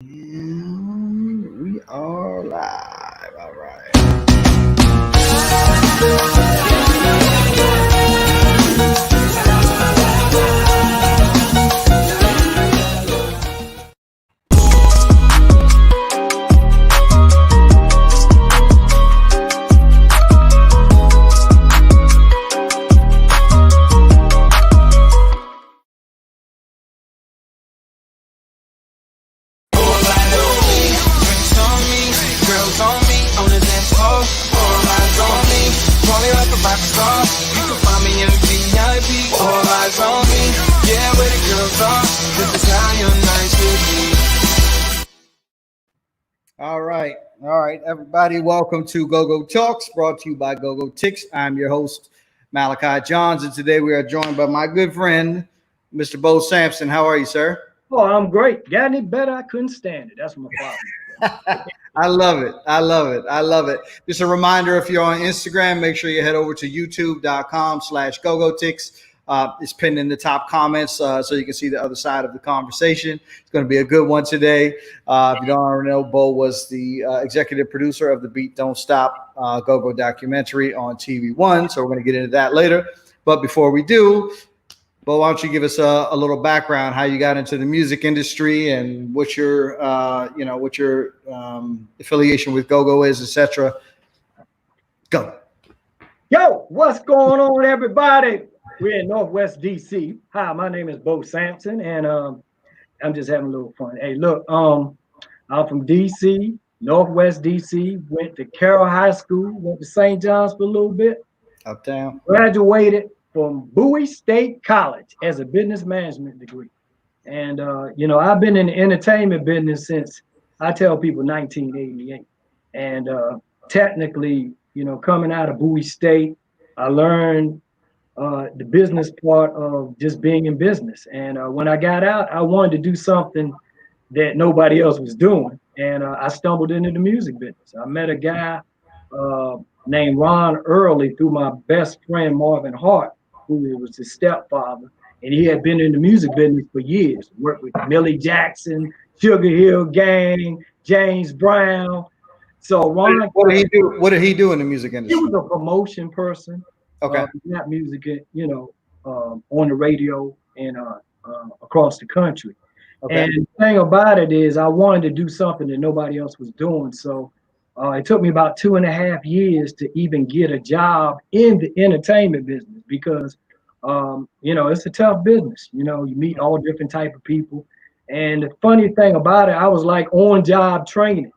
And we are live. All right. All right, everybody. Welcome to Gogotalx, brought to you by GOGOTIX. I'm your host, Malachi Johns, and today we are joined by my good friend, Mr. Bo Sampson. How are you, sir? Oh, I'm great. Got any better? I couldn't stand it. That's my problem. I love it. I love it. I love it. Just a reminder, if you're on Instagram, make sure you head over to youtube.com/GOGOTIX. It's pinned in the top comments so you can see the other side of the conversation. It's going to be a good one today. If you don't already know, Bo was the executive producer of the Beat Don't Stop Go-Go documentary on TV One. So we're going to get into that later. But before we do, Bo, why don't you give us a little background, how you got into the music industry and what your, affiliation with Go-Go is, etc. Go. Yo, what's going on, everybody? We're in Northwest DC. Hi, my name is Bo Sampson, and I'm just having a little fun. Hey, look, I'm from DC, Northwest DC. Went to Carroll High School. Went to St. John's for a little bit. Uptown. Graduated from Bowie State College as a business management degree. And I've been in the entertainment business since, I tell people, 1988. And technically, coming out of Bowie State, I learned the business part of just being in business. And when I got out, I wanted to do something that nobody else was doing. And I stumbled into the music business. I met a guy named Ron Early through my best friend, Marvin Hart, who was his stepfather. And he had been in the music business for years, worked with Millie Jackson, Sugar Hill Gang, James Brown. So Ron, what did he do? What did he do in the music industry? He was a promotion person. Okay. Not music, on the radio and across the country. Okay. And the thing about it is I wanted to do something that nobody else was doing. So it took me about 2.5 years to even get a job in the entertainment business because, it's a tough business. You meet all different type of people. And the funny thing about it, I was like on-job training,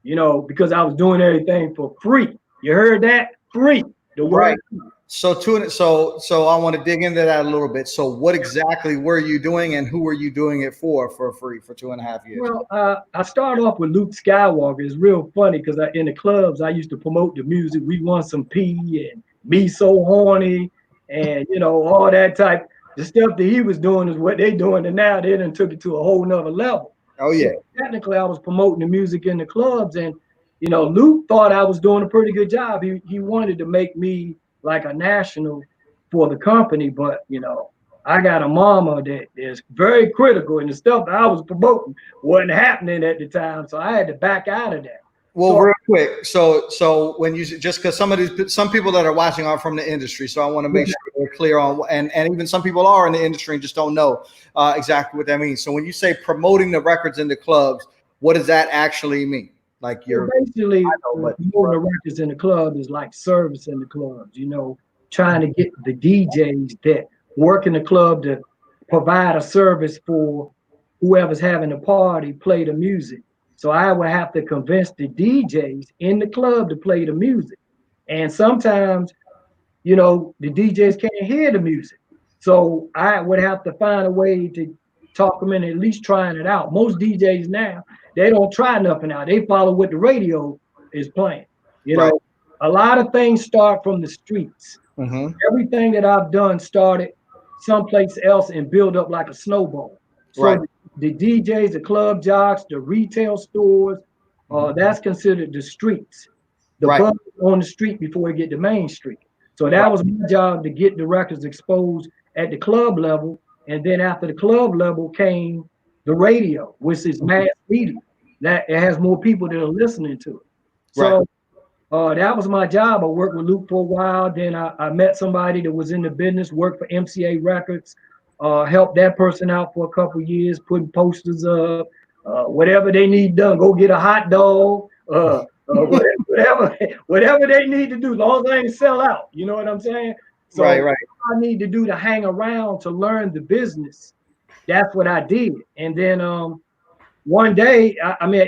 because I was doing everything for free. You heard that? Free. The right. So I want to dig into that a little bit. So what exactly were you doing and who were you doing it for free for 2.5 years? Well, I started off with Luke Skywalker. It's real funny because in the clubs, I used to promote the music. We Want Some P and Me So Horny and, all that type. The stuff that he was doing is what they doing. And now they done took it to a whole nother level. Oh, yeah. So technically, I was promoting the music in the clubs. And, Luke thought I was doing a pretty good job. He wanted to make me like a national for the company, but I got a mama that is very critical, and the stuff that I was promoting wasn't happening at the time, so I had to back out of that. Well, real quick, so when you just because some people that are watching are from the industry, so I want to make sure we're clear on, and even some people are in the industry and just don't know exactly what that means. So when you say promoting the records in the clubs, what does that actually mean? Like you're basically promoting the records in the club is like service in the clubs, trying to get the DJs that work in the club to provide a service for whoever's having a party, play the music. So I would have to convince the DJs in the club to play the music. And sometimes, the DJs can't hear the music. So I would have to find a way to talk them into at least trying it out. Most DJs now, they don't try nothing out. They follow what the radio is playing. Right. A lot of things start from the streets. Mm-hmm. Everything that I've done started someplace else and build up like a snowball. So right. The DJs, the club jocks, the retail stores, that's considered the streets. The buzz on the street before we get to Main Street. So that was my job to get the records exposed at the club level. And then after the club level came the radio, which is mass media, that it has more people that are listening to it. Right. So that was my job. I worked with Luke for a while. Then I met somebody that was in the business, worked for MCA Records, helped that person out for a couple of years, putting posters up, whatever they need done. Go get a hot dog, whatever they need to do, as long as they ain't sell out. You know what I'm saying? So Right. I need to do to hang around to learn the business. That's what I did. And then one day, I mean,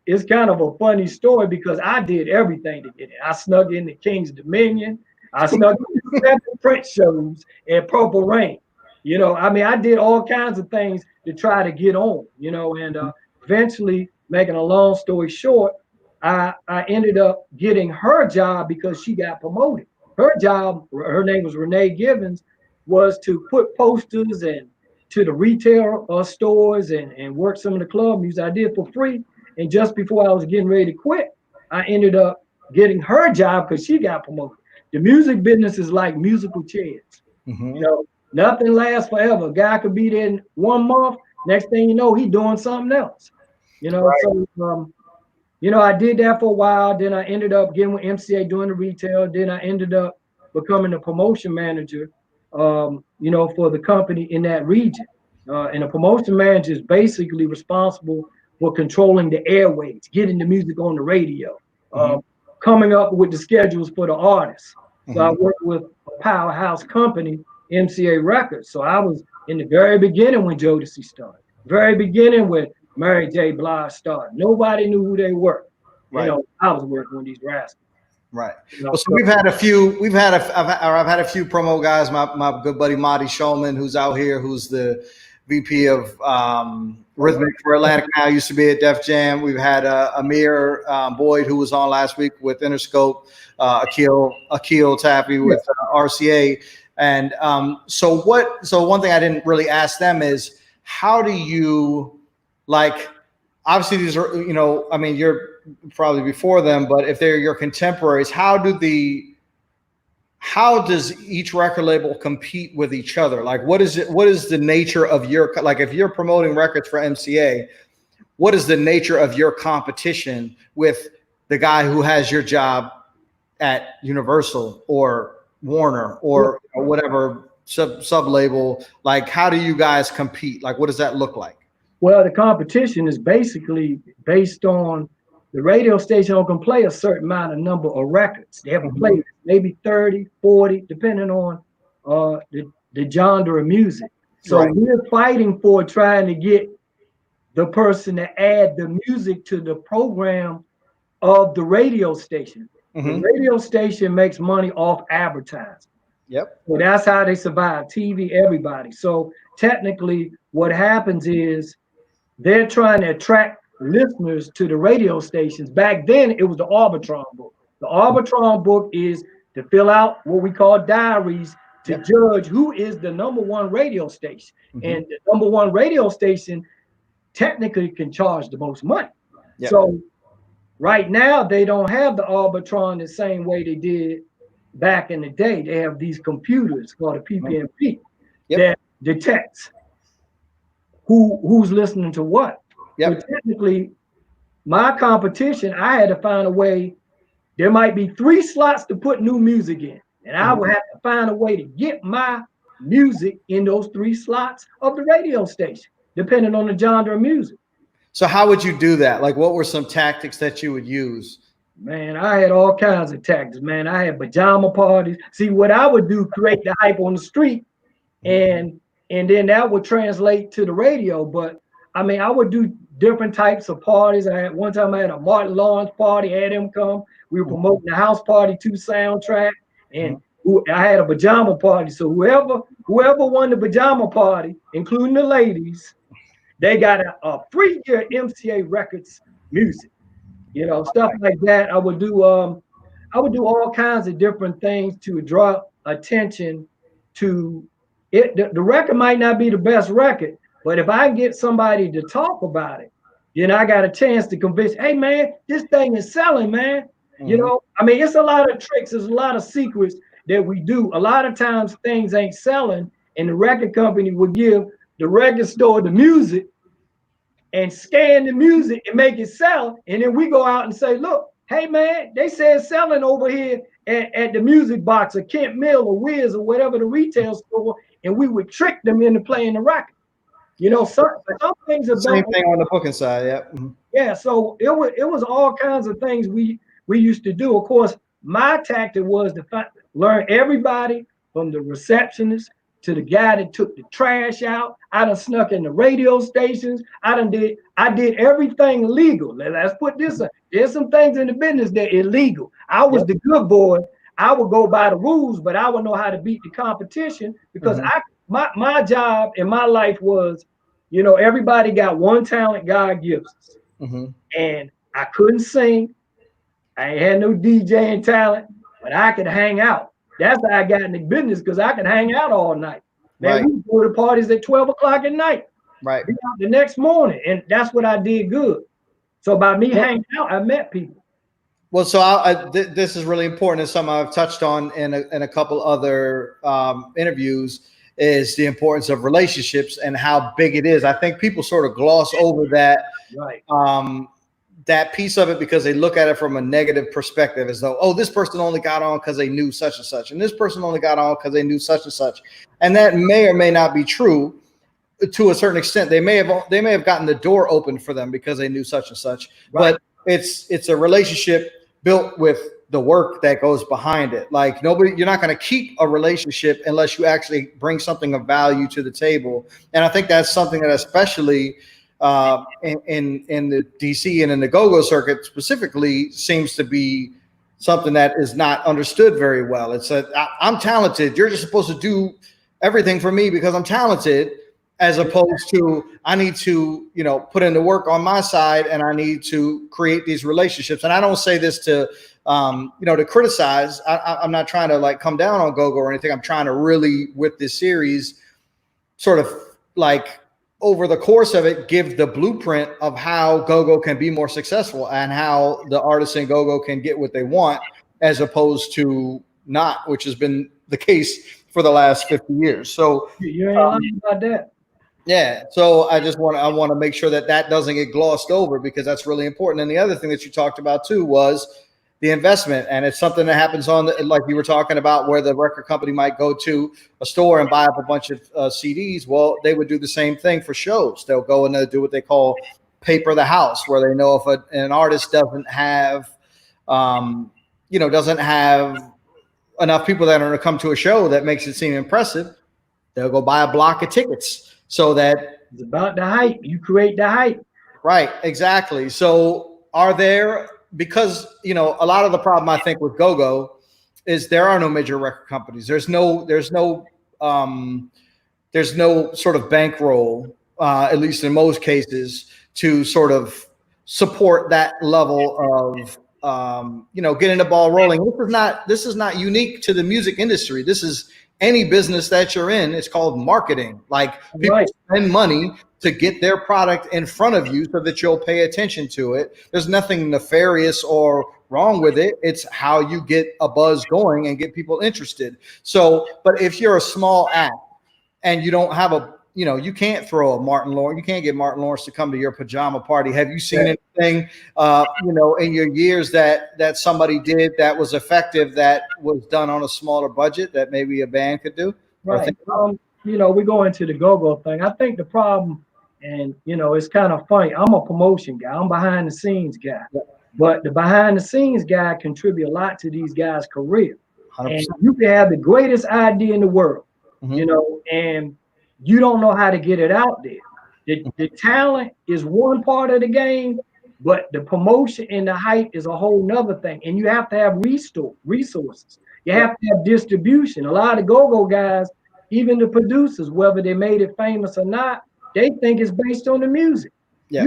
it's kind of a funny story because I did everything to get it. I snuck in the King's Dominion. I snuck in 7 Prince shows and Purple Rain. You know, I mean, I did all kinds of things to try to get on, you know, and eventually, making a long story short, I ended up getting her job because she got promoted. Her job, her name was Renee Givens, was to put posters and to the retail stores and work some of the club music I did for free. And just before I was getting ready to quit, I ended up getting her job because she got promoted. The music business is like musical chairs. You know, nothing lasts forever. A guy could be there in 1 month. Next thing you know, he doing something else. You know, right. So you know, I did that for a while. Then I ended up getting with MCA doing the retail. Then I ended up becoming a promotion manager, you know, for the company in that region. And a promotion manager is basically responsible for controlling the airways, getting the music on the radio, coming up with the schedules for the artists. So I worked with a powerhouse company, MCA Records. So I was in the very beginning when Jodeci started, very beginning when Mary J. Blige started. Nobody knew who they were. Right. You know, I was working with these rascals. Right. You know, well, so I've had a few promo guys. My good buddy Marty Shulman, who's out here, who's the VP of Rhythmic for Atlantic now, used to be at Def Jam. We've had Amir Boyd, who was on last week with Interscope, Akil Tappy with RCA. And so one thing I didn't really ask them is, how do you, like, obviously these are, you know, I mean, you're probably before them, but if they're your contemporaries, how does each record label compete with each other? Like, what is the nature of your, like, if you're promoting records for MCA, what is the nature of your competition with the guy who has your job at Universal or Warner or whatever sub label? Like, how do you guys compete? Like, what does that look like? Well, the competition is basically based on the radio station can play a certain number of records. They have to play maybe 30, 40, depending on the genre of music. So we're fighting for trying to get the person to add the music to the program of the radio station. The radio station makes money off advertising. Yep. So that's how they survive, TV, everybody. So technically what happens is they're trying to attract listeners to the radio stations. Back then, it was the Arbitron book. The Arbitron book is to fill out what we call diaries to judge who is the #1 radio station. And the #1 radio station technically can charge the most money. So right now, they don't have the Arbitron the same way they did back in the day. They have these computers called a PPMP that detects who's listening to what. But technically, my competition, I had to find a way. There might be 3 slots to put new music in, and I would have to find a way to get my music in those 3 slots of the radio station, depending on the genre of music. So how would you do that? Like, what were some tactics that you would use? Man, I had all kinds of tactics, man. I had pajama parties. See, what I would do, create the hype on the street, and then that would translate to the radio. But I mean, I would do different types of parties. One time I had a Martin Lawrence party, had him come. We were promoting the House Party 2 soundtrack, and I had a pajama party. So whoever won the pajama party, including the ladies, they got a free year MCA Records music. You know, stuff like that. I would do all kinds of different things to draw attention to it. The record might not be the best record, but if I get somebody to talk about it, then I got a chance to convince, hey man, this thing is selling, man. You know, I mean, it's a lot of tricks, there's a lot of secrets that we do. A lot of times things ain't selling, and the record company will give the record store the music, and scan the music and make it sell. And then we go out and say, look, hey man, they said selling over here at the music box or Kent Mill or Wiz or whatever the retail store, and we would trick them into playing the record. You know, some things about Same thing on the booking side, yeah. yeah. So it was all kinds of things we used to do. Of course, my tactic was to learn everybody from the receptionist to the guy that took the trash out. I done snuck in the radio stations. I did everything legal. Let's put this up. There's some things in the business that are illegal. I was the good boy. I would go by the rules, but I would know how to beat the competition because my job in my life was, you know, everybody got one talent God gives us. And I couldn't sing. I ain't had no DJing talent, but I could hang out. That's how I got in the business because I could hang out all night. Man, we go to parties at 12 o'clock at night. Right. Be out the next morning. And that's what I did good. So by me hanging out, I met people. Well, so this is really important. It's something I've touched on in a couple other interviews, is the importance of relationships and how big it is. I think people sort of gloss over that, that piece of it because they look at it from a negative perspective, as though, oh, this person only got on because they knew such and such, and this person only got on because they knew such and such. And that may or may not be true to a certain extent. They may have gotten the door open for them because they knew such and such. But it's a relationship built with the work that goes behind it. Like you're not going to keep a relationship unless you actually bring something of value to the table. And I think that's something that especially in the DC and in the go-go circuit specifically seems to be something that is not understood very well. It's I'm talented. You're just supposed to do everything for me because I'm talented, as opposed to I need to, you know, put in the work on my side and I need to create these relationships. And I don't say this to, you know, to criticize. I'm not trying to like come down on go-go or anything. I'm trying to really, with this series, sort of like over the course of it, give the blueprint of how go-go can be more successful and how the artists in go-go can get what they want, as opposed to not, which has been the case for the last 50 years. So you ain't lying about that. Yeah. So I want to make sure that doesn't get glossed over because that's really important. And the other thing that you talked about too was the investment. And it's something that happens like you were talking about, where the record company might go to a store and buy up a bunch of CDs. Well, they would do the same thing for shows. They'll go and they'll do what they call paper the house, where they know if an artist doesn't have, doesn't have enough people that are going to come to a show that makes it seem impressive, they'll go buy a block of tickets. So that it's about the hype. You create the hype. Right, exactly. So because, you know, a lot of the problem I think with go-go is there are no major record companies. There's no sort of bankroll, at least in most cases, to sort of support that level of, getting the ball rolling. This is not unique to the music industry. This is any business that you're in. It's called marketing. Like people spend money to get their product in front of you so that you'll pay attention to it. There's nothing nefarious or wrong with it. It's how you get a buzz going and get people interested. So, but if you're a small act and you don't have you can't throw a Martin Lawrence, you can't get Martin Lawrence to come to your pajama party. Have you seen anything, in your years that somebody did that was effective, that was done on a smaller budget that maybe a band could do? Right. We go into the go-go thing. I think the problem, and, it's kind of funny. I'm a promotion guy. I'm behind the scenes guy. Yeah. But the behind the scenes guy contribute a lot to these guys' career. 100%. And you can have the greatest idea in the world, and you don't know how to get it out there. The talent is one part of the game, but the promotion and the hype is a whole nother thing. And you have to have resources. You have to have distribution. A lot of go-go guys, even the producers, whether they made it famous or not, they think it's based on the music. Yeah.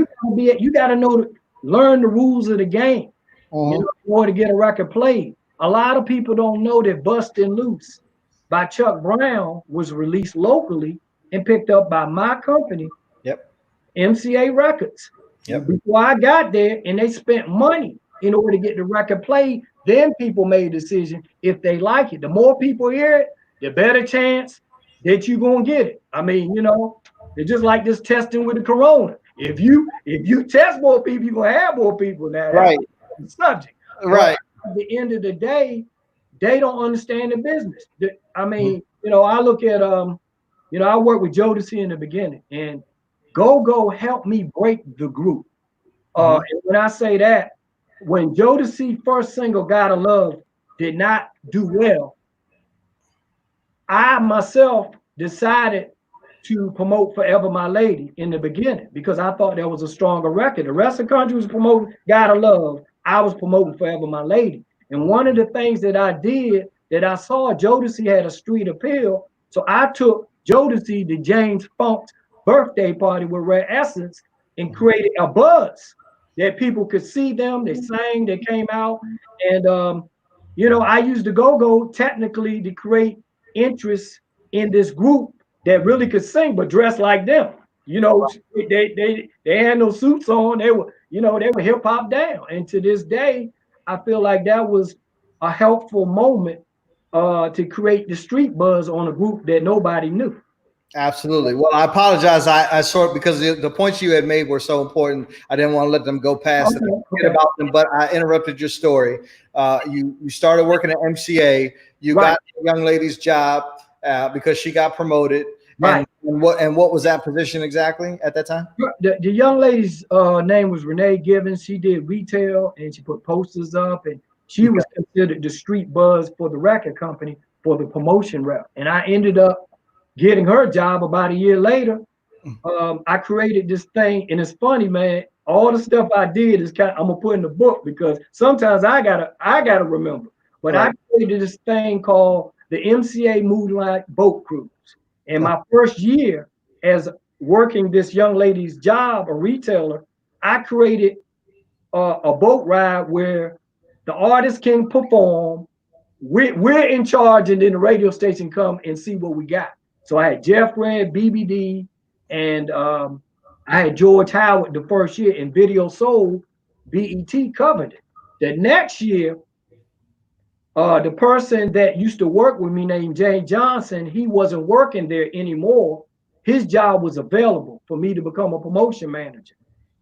You got to learn the rules of the game in order to get a record played. A lot of people don't know that Bustin' Loose by Chuck Brown was released locally and picked up by my company, MCA Records. Before I got there, and they spent money in order to get the record played, then people made a decision if they like it. The more people hear it, the better chance that you're going to get it. I mean, it's just like this testing with the corona. if you test more people, you're gonna have more people. Now Right. that's the subject. Right. But at the end of the day, they don't understand the business. I mean, I look at I worked with Jodeci in the beginning, and Go helped me break the group. And when I say that, when Jodeci first single "Gotta Love" did not do well, I myself decided to promote "Forever My Lady" in the beginning because I thought that was a stronger record. The rest of the country was promoting "Gotta Love." I was promoting "Forever My Lady." And one of the things that I did that I saw Jodeci had a street appeal, so I took Jodeci to James Funk's birthday party with Rare Essence and created a buzz that people could see them. They sang, they came out, and I used the go-go technically to create interest in this group that really could sing but dress like them. They had no suits on. They were hip hop down. And to this day, I feel like that was a helpful moment to create the street buzz on a group that nobody knew. Absolutely. Well, I apologize. I sort because the points you had made were so important. I didn't want to let them go past and forget about them, but I interrupted your story. You started working at MCA. You got the young lady's job because she got promoted. Right. And what was that position exactly at that time? The young lady's name was Renee Gibbons. She did retail and she put posters up, and she was considered the street buzz for the record company for the promotion rep. And I ended up getting her job about a year later. I created this thing, and it's funny, man. All the stuff I did is I'm gonna put in the book because sometimes I gotta remember. But I created this thing called the MCA Moonlight Boat Cruise. And my first year as working this young lady's job, a retailer, I created a boat ride where the artist can perform. We're in charge, and then the radio station come and see what we got. So I had Jeff Red, BBD, and I had George Howard the first year, and Video Soul, BET covered it. The next year, the person that used to work with me named Jay Johnson, he wasn't working there anymore. His job was available for me to become a promotion manager.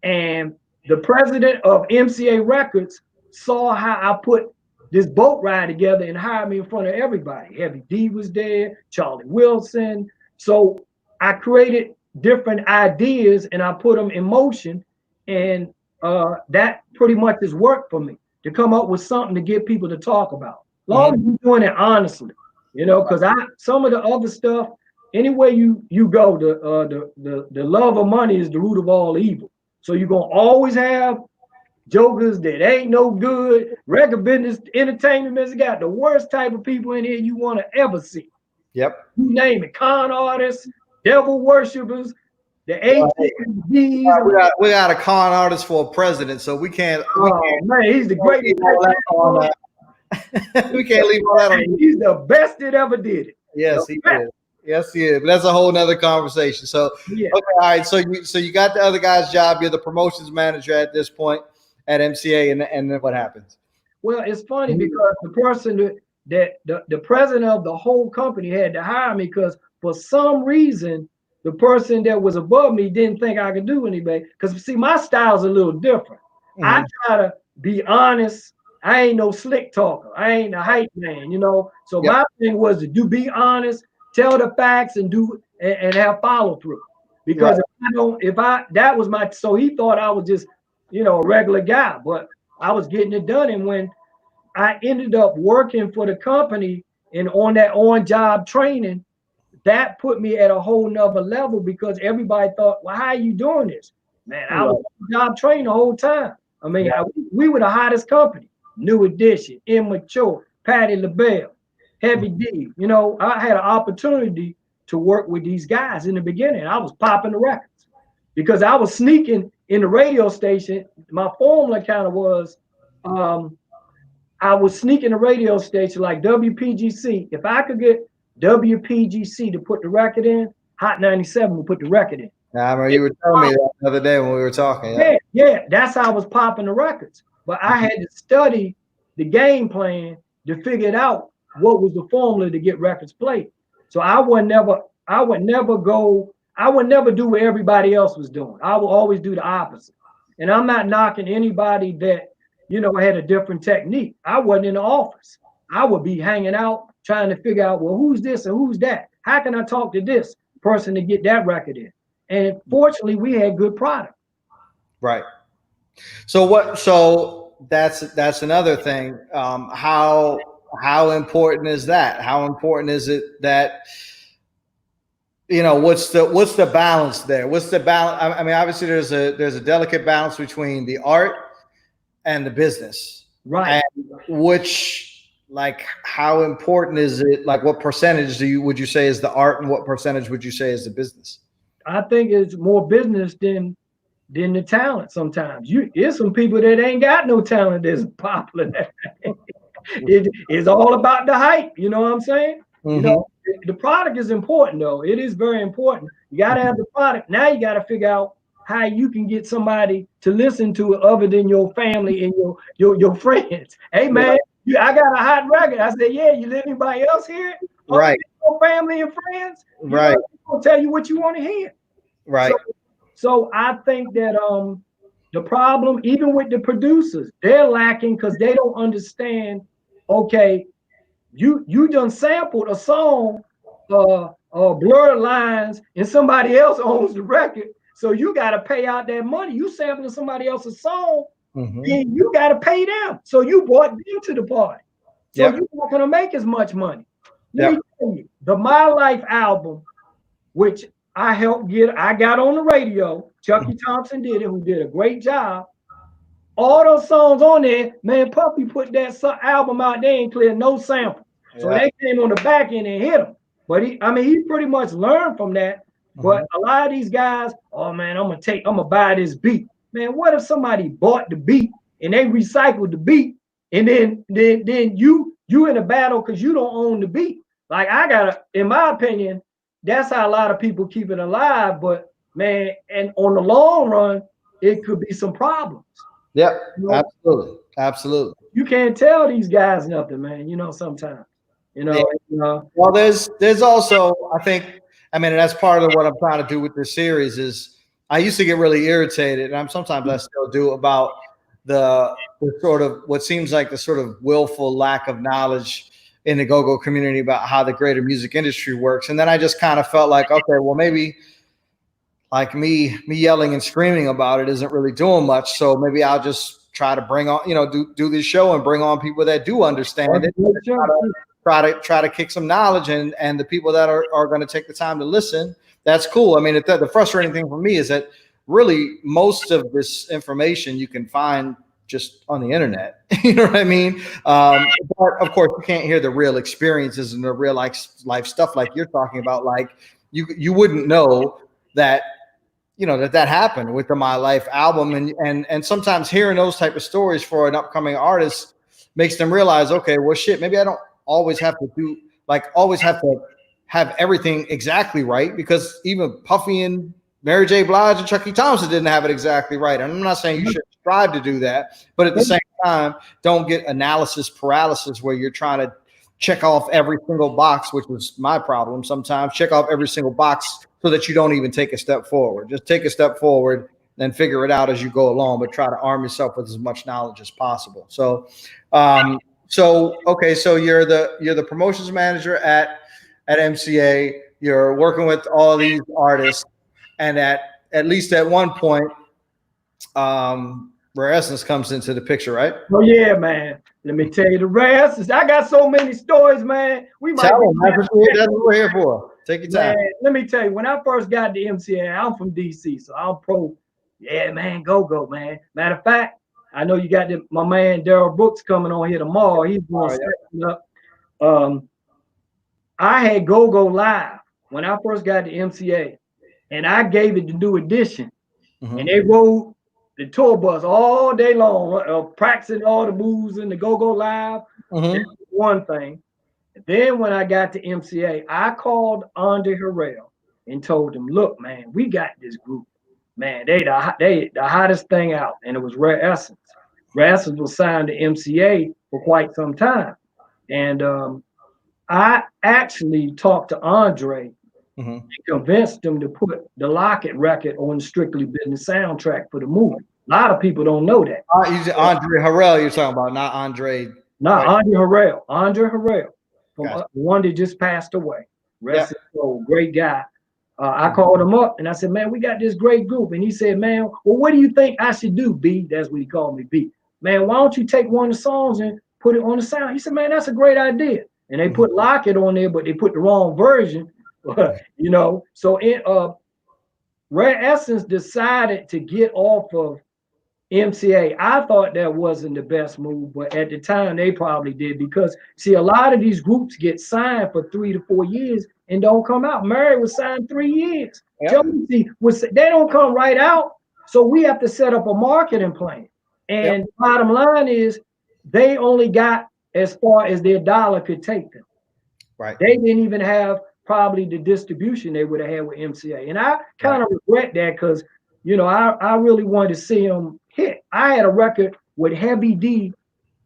And the president of MCA Records saw how I put this boat ride together and hired me in front of everybody. Heavy D was there, Charlie Wilson. So I created different ideas and I put them in motion. And that pretty much has worked for me to come up with something to get people to talk about. Long as you're doing it honestly, because some of the other stuff, anywhere you go, the love of money is the root of all evil. So you're gonna always have jokers that ain't no good. Record business, entertainment business got the worst type of people in here you want to ever see. Yep. You name it, con artists, devil worshippers, the ATVs. We got a con artist for a president, so we can't. Man, he's the greatest. We can't leave all that on. He's the best that ever did it. Yes, he is. Yes, he is. But that's a whole nother conversation. So, okay, all right. So you got the other guy's job. You're the promotions manager at this point at MCA, and then what happens? Well, it's funny because the person that the president of the whole company had to hire me because for some reason the person that was above me didn't think I could do anything. Because see, my style's a little different. I try to be honest. I ain't no slick talker. I ain't a hype man, So my thing was to be honest, tell the facts, and have follow through. Because so he thought I was just, a regular guy, but I was getting it done. And when I ended up working for the company and on that on-job training, that put me at a whole nother level because everybody thought, well, how are you doing this? Man, I was on-job training the whole time. I mean, we were the hottest company. New Edition, Immature, Patti LaBelle, Heavy D. I had an opportunity to work with these guys in the beginning. I was popping the records because I was sneaking in the radio station. My formula kind of was, I was sneaking the radio station like WPGC. If I could get WPGC to put the record in, Hot 97 would put the record in. I remember you were telling me that the other day when we were talking. Yeah, that's how I was popping the records. But I had to study the game plan to figure out what was the formula to get records played. So I would never go. I would never do what everybody else was doing. I will always do the opposite. And I'm not knocking anybody that, you know, had a different technique. I wasn't in the office. I would be hanging out trying to figure out, well, who's this and who's that? How can I talk to this person to get that record in? And fortunately, we had good product. Right. So that's another thing. How important is that? How important is it that, you know, what's the balance there? What's the balance? I mean, obviously there's a delicate balance between the art and the business. Right. And like, how important is it? Like, what percentage would you say is the art, and what percentage would you say is the business? I think it's more business than the talent. Sometimes there's some people that ain't got no talent that's popular. It's all about the hype. You know what I'm saying? You know, the product is important though. It is very important. You got to have the product. Now you got to figure out how you can get somebody to listen to it other than your family and your friends. Hey man, I got a hot record. I said, yeah, you let anybody else hear it? Right. Your family and friends. Right. I'll tell you what you want to hear. Right. So I think that the problem, even with the producers, they're lacking because they don't understand. Okay, you done sampled a song, Blurred Lines, and somebody else owns the record, so you got to pay out that money. You sampling somebody else's song, and you got to pay them. So you brought them to the party. So you're not gonna make as much money. Let me tell you, the My Life album, which I helped get, I got on the radio. Chucky Thompson did it, who did a great job. All those songs on there, man, Puffy put that album out there and cleared no sample. So they came on the back end and hit him. But he pretty much learned from that. But a lot of these guys, oh man, I'm gonna buy this beat. Man, what if somebody bought the beat and they recycled the beat, and then you in a battle because you don't own the beat? Like in my opinion, that's how a lot of people keep it alive. But man, and on the long run, it could be some problems. Yep, absolutely. You can't tell these guys nothing, man. You know, sometimes. Well, there's also, I think, I mean, that's part of what I'm trying to do with this series is I used to get really irritated, and sometimes I still do, about the sort of what seems like the sort of willful lack of knowledge in the go-go community about how the greater music industry works. And then I just kind of felt like, okay, well, maybe like me yelling and screaming about it isn't really doing much. So maybe I'll just try to bring on, do this show and bring on people that do understand it. Try to kick some knowledge, and the people that are going to take the time to listen, that's cool. I mean, the frustrating thing for me is that really most of this information you can find just on the internet. You know what I mean? But of course, you can't hear the real experiences and the real life stuff like you're talking about. Like you wouldn't know that, that happened with the My Life album, and sometimes hearing those type of stories for an upcoming artist makes them realize, okay, well, shit, maybe I don't always have to have everything exactly right, because even Puffy and Mary J. Blige and Chucky Thompson didn't have it exactly right. And I'm not saying you should strive to do that, but at the same time, don't get analysis paralysis where you're trying to check off every single box, which was my problem sometimes. Check off every single box so that you don't even take a step forward. Just take a step forward, then figure it out as you go along, but try to arm yourself with as much knowledge as possible. So, okay, so you're the promotions manager at MCA. You're working with all these artists, and at least at one point, Rare Essence comes into the picture, right? Oh yeah, man. Let me tell you the Rare Essence. I got so many stories, man. That's what we're here for. Take your time. Man, let me tell you, when I first got to MCA, I'm from DC, so I'm pro. Yeah, man, go, man. Matter of fact, I know you got my man Daryl Brooks coming on here tomorrow. He's going to set up. I had Go Live when I first got to MCA, and I gave it the new edition. And they rode the tour bus all day long, practicing all the moves in the Go Live. That's one thing. Then when I got to MCA, I called Andre Harrell and told him, look, man, we got this group. Man, they the hottest thing out, and it was Rare Essence. Rare Essence was signed to MCA for quite some time. And I actually talked to Andre convinced them to put the Lockett record on the Strictly Business soundtrack for the movie. A lot of people don't know that. Andre Harrell, you're talking about, not Andre. Not right? Andre Harrell, from Gotcha. one that just passed away. Rest his soul, great guy. I called him up and I said, man, we got this great group. And he said, man, well, what do you think I should do, B? That's what he called me, B. Man, why don't you take one of the songs and put it on the sound? He said, man, that's a great idea. And they put Lockett on there, but they put the wrong version, you know. So Rare Essence decided to get off of MCA. I thought that wasn't the best move, but at the time they probably did, because see, a lot of these groups get signed for 3 to 4 years and don't come out. Mary was signed 3 years. Jonesy they don't come right out. So we have to set up a marketing plan. And bottom line is they only got as far as their dollar could take them. Right. They didn't even have probably the distribution they would have had with MCA. And I kind of regret that, because you know, I really wanted to see them hit. I had a record with Heavy D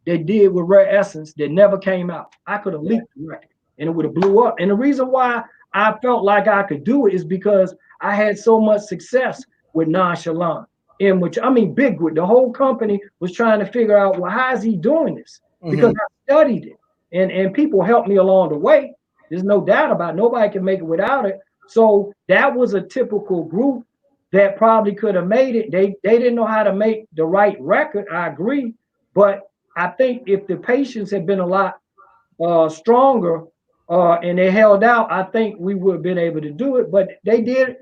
that did with Rare Essence that never came out. I could have leaked the record and it would have blew up. And the reason why I felt like I could do it is because I had so much success with Nonchalant, in which, I mean, Big Grit, the whole company was trying to figure out, well, how is he doing this? Because I studied it, and people helped me along the way. There's no doubt about it. Nobody can make it without it. So that was a typical group that probably could have made it. They didn't know how to make the right record. I agree. But I think if the patience had been a lot stronger and they held out, I think we would have been able to do it. But they did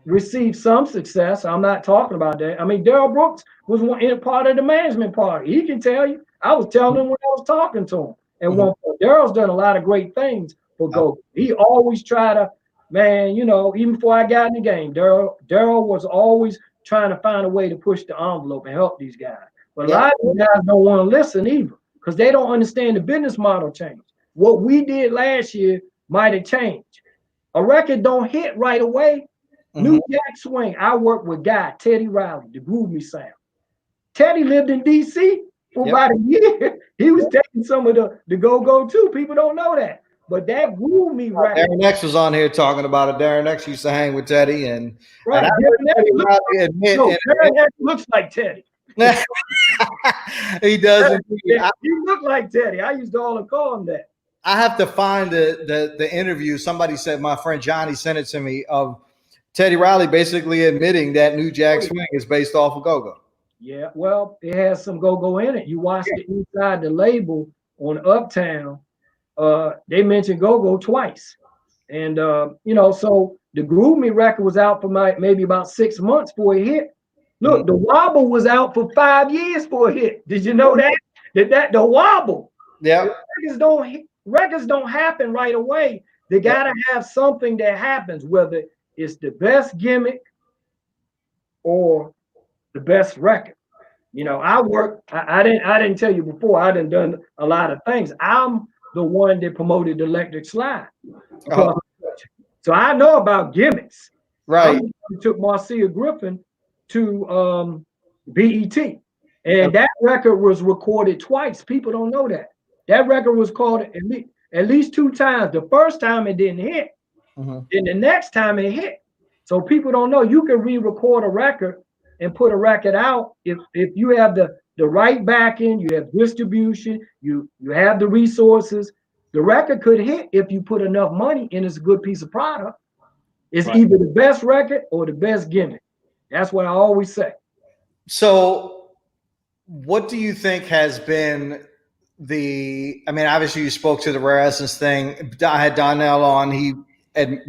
receive some success. I'm not talking about that. I mean, Daryl Brooks was in part of the management party. He can tell you. I was telling him when I was talking to him. At one point, Daryl's done a lot of great things for Go. He always tried to, man, you know, even before I got in the game, Daryl was always trying to find a way to push the envelope and help these guys. But a lot of these guys don't want to listen either, because they don't understand the business model change. What we did last year might have changed. A record don't hit right away. New Jack Swing. I worked with Teddy Riley, the Groove Me sound. Teddy lived in DC for about a year. He was taking some of the go-go too. People don't know that. But that Groove Me record. Darren X was on here talking about it. Darren X used to hang with Teddy, and Darren X looks like Teddy. He does. He looked like Teddy. I used to always call him that. I have to find the interview. Somebody said, my friend Johnny sent it to me, of Teddy Riley basically admitting that New Jack Swing is based off of Go-Go. Yeah, well, it has some Go-Go in it. You watch the inside the label on Uptown. They mentioned Go-Go twice. And, you know, so the Groove Me record was out for maybe about 6 months before it hit. Look, the Wobble was out for 5 years before it hit. Did you know that? The Wobble. Yeah. Records don't happen right away. They got to have something that happens, whether it's the best gimmick or the best record. You know, I didn't tell you before, I done a lot of things. I'm the one that promoted the Electric Slide. So I know about gimmicks. Right. I took Marcia Griffin to BET. And that record was recorded twice. People don't know that. That record was called at least 2 times. The first time it didn't hit. Then the next time it hit. So people don't know. You can re-record a record and put a record out if you have the right backing, you have distribution, you have the resources. The record could hit if you put enough money in. It's a good piece of product. It's either the best record or the best gimmick. That's what I always say. So what do you think has been I mean, obviously you spoke to the Rare Essence thing. I had Donnell on. He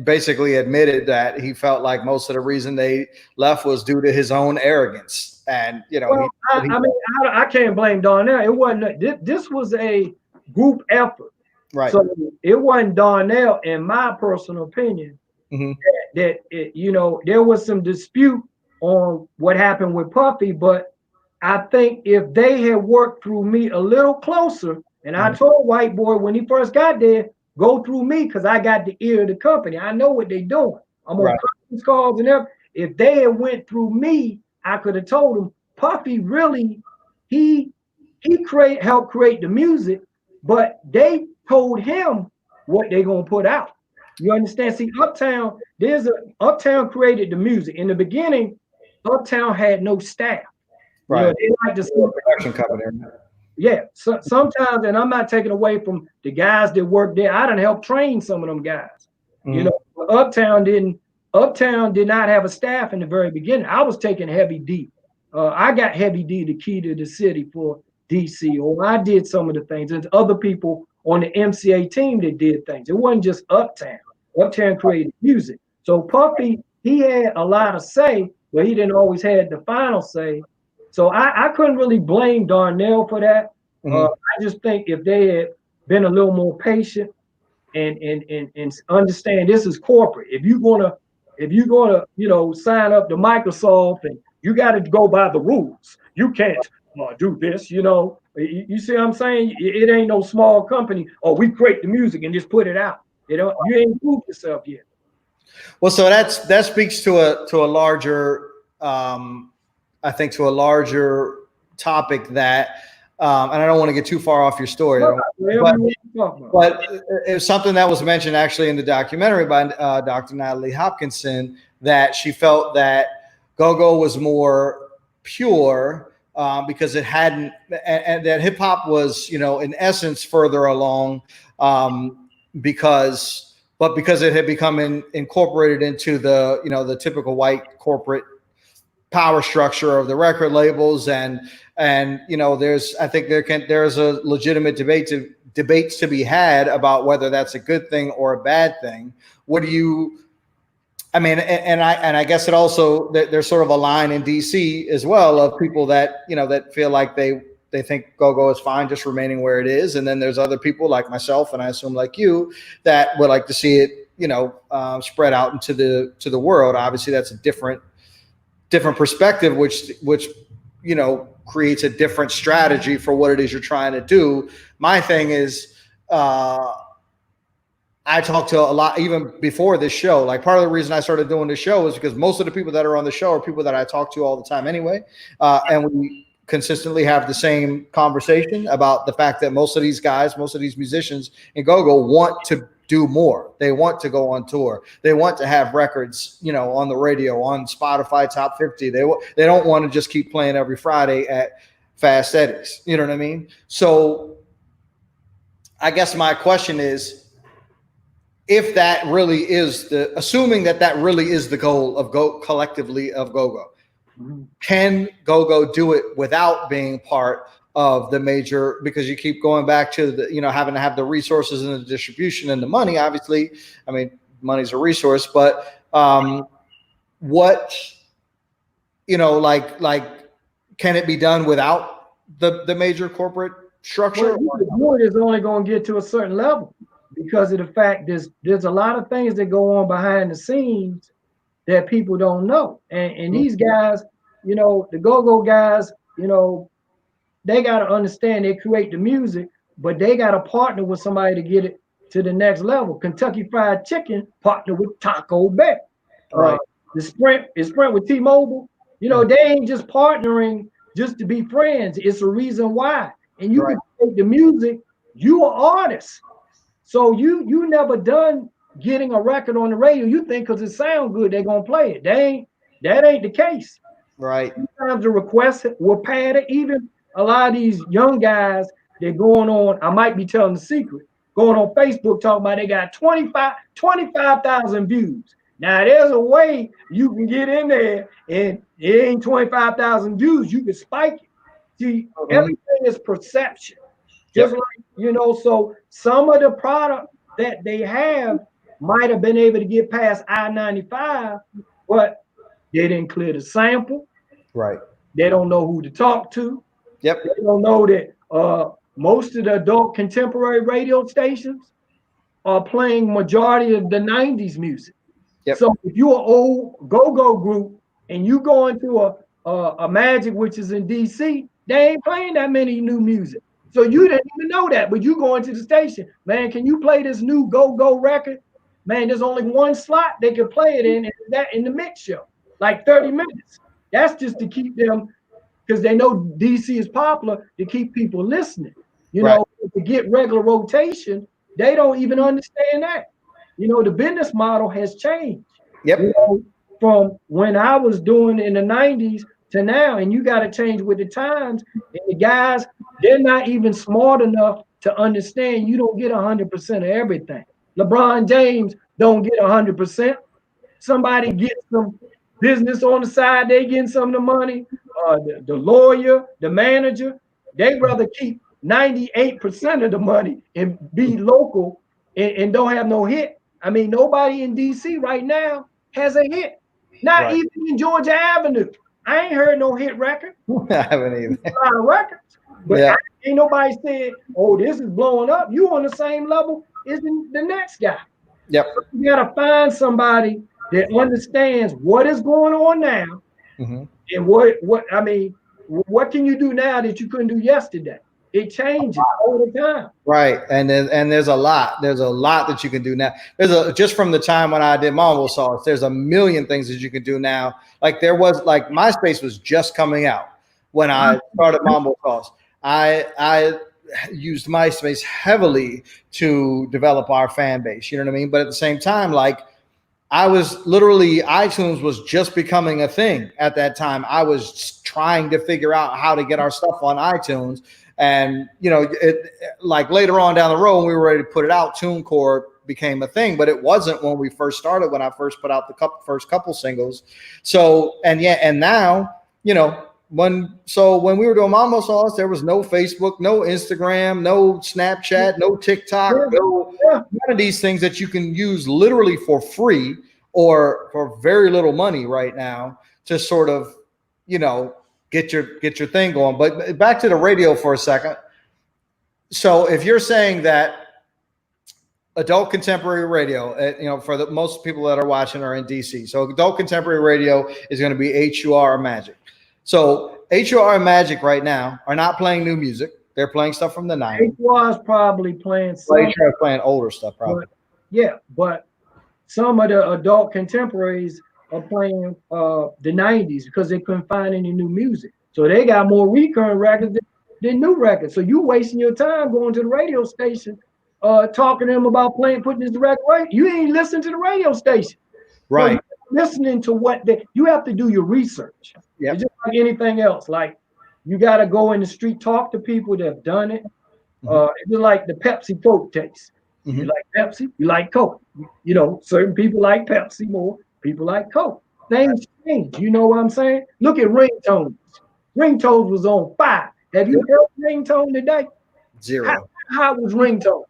basically admitted that he felt like most of the reason they left was due to his own arrogance. And, you know, well, I can't blame Donnell. It wasn't, this was a group effort. Right. So it wasn't Donnell, in my personal opinion, that you know, there was some dispute on what happened with Puffy, but I think if they had worked through me a little closer, and I told White Boy when he first got there, go through me, because I got the ear of the company. I know what they're doing. I'm on conference calls and everything. If they had went through me, I could have told them, Puffy really, he helped create the music, but they told him what they're going to put out. You understand? See, Uptown created the music. In the beginning, Uptown had no staff. You know, Right. they like to see Production company. yeah. So sometimes, and I'm not taking away from the guys that work there. I done helped train some of them guys. You know, Uptown didn't. Uptown did not have a staff in the very beginning. I was taking Heavy D. I got Heavy D, the key to the city for DC, or I did some of the things. There's other people on the MCA team that did things. It wasn't just Uptown. Uptown created music. So Puffy, he had a lot of say, but he didn't always have the final say. So I couldn't really blame Darnell for that. I just think if they had been a little more patient and understand this is corporate. If you're gonna sign up to Microsoft and you got to go by the rules, you can't do this. You see what I'm saying? It ain't no small company. Oh, we create the music and just put it out. You ain't proved yourself yet. Well, so that speaks to a larger, I think, to a larger topic that, and I don't want to get too far off your story, but it was something that was mentioned actually in the documentary by Dr. Natalie Hopkinson, that she felt that go-go was more pure because it hadn't, and that hip hop was, in essence, further along because it had become incorporated into the typical white corporate power structure of the record labels, and there's a legitimate debates to be had about whether that's a good thing or a bad thing. What do you? I mean, and I guess it also, there's sort of a line in DC as well of people that that feel like they think go-go is fine just remaining where it is, and then there's other people like myself, and I assume like you, that would like to see it spread out into the world. Obviously, that's a different perspective, which creates a different strategy for what it is you're trying to do. My thing is, I talked to a lot, even before this show. Like, part of the reason I started doing this show is because most of the people that are on the show are people that I talk to all the time anyway. And we consistently have the same conversation about the fact that most of these guys, most of these musicians in go-go want to do more. They want to go on tour. They want to have records, on the radio, on Spotify Top 50. They don't want to just keep playing every Friday at Fast Eddie's. You know what I mean? So I guess my question is, if that really is assuming that really is the goal of collectively of go-go, can go-go do it without being part of the major? Because you keep going back to the, having to have the resources and the distribution and the money. Obviously, I mean, money's a resource, but what, can it be done without the major corporate structure? Well, is only going to get to a certain level because of the fact there's a lot of things that go on behind the scenes that people don't know. And these guys, the go-go guys, they got to understand they create the music, but they got to partner with somebody to get it to the next level. Kentucky Fried Chicken partner with Taco Bell. Right. The Sprint with T-Mobile. They ain't just partnering just to be friends. It's a reason why. And you can take the music, you are artists. So you never done getting a record on the radio. You think because it sounds good, they're gonna play it. That ain't the case. Right. Sometimes the requests were padded. Even a lot of these young guys, they're going on, I might be telling the secret, going on Facebook talking about they got 25,000 views. Now there's a way you can get in there and it ain't 25,000 views. You can spike it. See, everything is perception. Just like, so some of the product that they have might have been able to get past I-95, but they didn't clear the sample. Right. They don't know who to talk to. Yep. They don't know that most of the adult contemporary radio stations are playing majority of the 90s music. Yep. So if you're an old go-go group and you go into a Magic, which is in DC, they ain't playing that many new music. So you didn't even know that, but you go into the station, man, can you play this new go-go record? Man, there's only one slot they can play it in, and that in the mix show, like 30 minutes. That's just to keep them, because they know DC is popular, to keep people listening. To get regular rotation, they don't even understand that. You know, the business model has changed. Yep. You know, from when I was doing in the 90s to now, and you got to change with the times. And the guys, they're not even smart enough to understand you don't get 100% of everything. LeBron James don't get 100%. Somebody gets some business on the side, they getting some of the money. The lawyer, the manager, they rather keep 98% of the money and be local and don't have no hit. I mean, nobody in DC right now has a hit. Not even in Georgia Avenue. I ain't heard no hit record. I haven't either. A lot of records. But ain't nobody said, oh, this is blowing up. You on the same level as the next guy. Yep. So you gotta find somebody that understands what is going on now, and what I mean, what can you do now that you couldn't do yesterday? It changes all the time. Right, and there's a lot that you can do now. Just from the time when I did Mambo Sauce, there's a million things that you can do now. Like MySpace was just coming out when I started Mambo Sauce. I used MySpace heavily to develop our fan base. You know what I mean? But at the same time, like, I was literally, iTunes was just becoming a thing at that time. I was trying to figure out how to get our stuff on iTunes. And, you know, like later on down the road, when we were ready to put it out, TuneCore became a thing, but it wasn't when we first started, when I first put out the first couple singles. So, and now, you know, when we were doing Mambo Sauce, there was no Facebook, no Instagram, no Snapchat, no TikTok, none of these things that you can use literally for free or for very little money right now to sort of, you know, get your thing going. But back to the radio for a second. So if you're saying that adult contemporary radio, you know, for the most people that are watching are in DC. So adult contemporary radio is going to be HUR or Magic. So HUR and Magic right now are not playing new music. They're playing stuff from the 90s. HUR is probably playing some. HUR is playing older stuff, probably. But some of the adult contemporaries are playing the 90s because they couldn't find any new music. So they got more recurrent records than new records. So you wasting your time going to the radio station, talking to them about putting this record right. You ain't listening to the radio station. Right. So listening to what you have to do your research. Yeah. It's just like anything else. Like, you got to go in the street, talk to people that have done it. It's just like the Pepsi Coke taste. You like Pepsi, you like Coke. You know, certain people like Pepsi more, people like Coke. Things change. You know what I'm saying? Look at ringtones. Ringtones was on fire. Have you heard ringtone today? Zero. How was ringtone?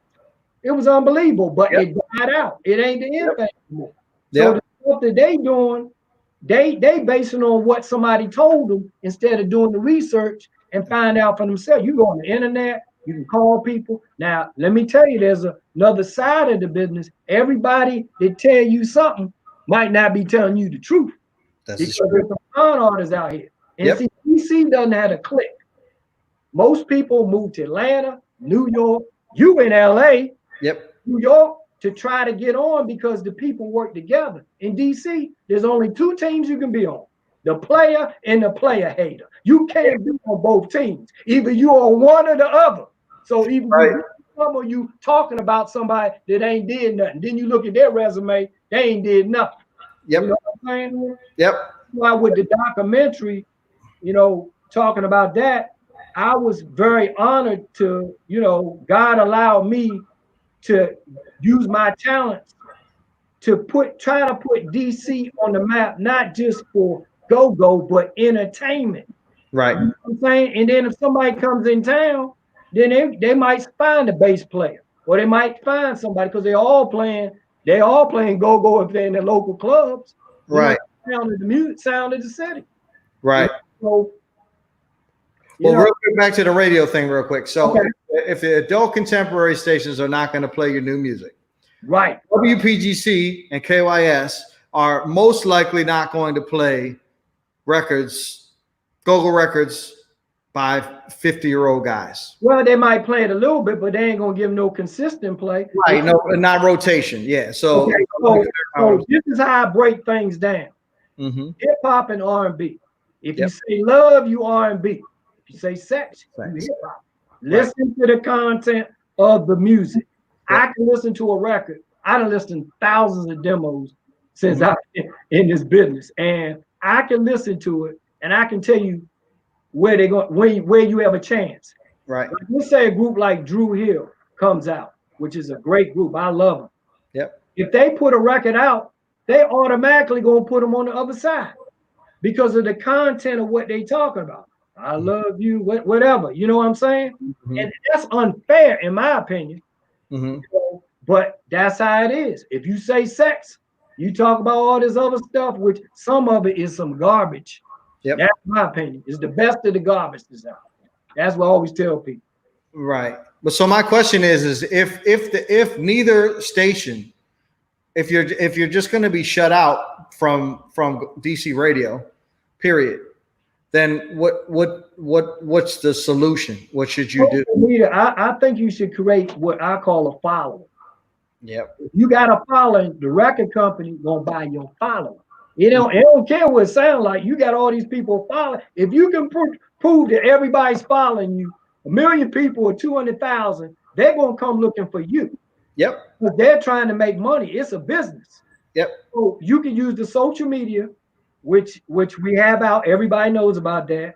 It was unbelievable, but it died out. It ain't the end thing anymore. So the stuff that they doing, they basing on what somebody told them instead of doing the research and find out for themselves. You go on the internet, you can call people. Now, let me tell you, there's another side of the business. Everybody that tell you something might not be telling you the truth. Because there's some con artists out here. And see, DC doesn't have a click. Most people move to Atlanta, New York, you in LA, New York, to try to get on because the people work together. In DC, there's only two teams you can be on, the player and the player hater. You can't be on both teams. Either you are one or the other. So either some of you talking about somebody that ain't did nothing. Then you look at their resume, they ain't did nothing. You know what I'm saying? Why with the documentary, you know, talking about that, I was very honored to, you know, God allowed me to use my talents to try to put DC on the map, not just for go-go, but entertainment. Right. You know what I'm saying? And then if somebody comes in town, then they might find a bass player, or they might find somebody because they're all playing go-go if they're in the local clubs. Right. Sound of the music, sound of the city. Right. So, real quick, back to the radio thing real quick. So if the adult contemporary stations are not going to play your new music, right, WPGC and KYS are most likely not going to play records, go-go records by 50-year-old guys. Well, they might play it a little bit, but they ain't going to give no consistent play. Right, no, not rotation. Yeah, so, so this is how I break things down. Hip-hop and R&B. If you say love, you R&B. If you say sex, you hip-hop. Listen to the content of the music. I can listen to a record. I done listened to thousands of demos since I've been in this business, and I can listen to it, and I can tell you where they go, where you have a chance. Right. Like, let's say a group like Drew Hill comes out, which is a great group. I love them. Yep. If they put a record out, they automatically gonna put them on the other side because of the content of what they talking about. I love you, whatever. You know what I'm saying? Mm-hmm. And that's unfair, in my opinion. Mm-hmm. You know, but that's how it is. If you say sex, you talk about all this other stuff, which some of it is some garbage. Yep. That's my opinion. It's the best of the garbage that's out. That's what I always tell people. Right. But so my question is if neither station, if you're just going to be shut out from DC radio, period, then what's the solution? What should you do? I think you should create what I call a follower. Yep. If you got a following, the record company gonna buy your following. It don't care what it sounds like. You got all these people following. If you can prove that everybody's following you, 1 million people or 200,000, they're gonna come looking for you. Yep. Because they're trying to make money. It's a business. Yep. So you can use the social media, which we have out. Everybody knows about that.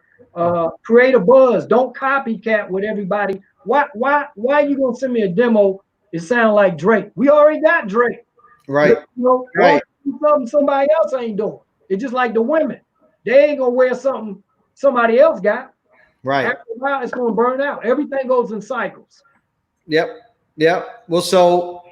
Create a buzz. Don't copycat with everybody. Why are you gonna send me a demo? It sounds like Drake. We already got Drake. Right. You know, right. Something somebody else ain't doing. It's just like the women. They ain't gonna wear something somebody else got. Right. After a while, it's gonna burn out. Everything goes in cycles. Yep. Yep. Well, so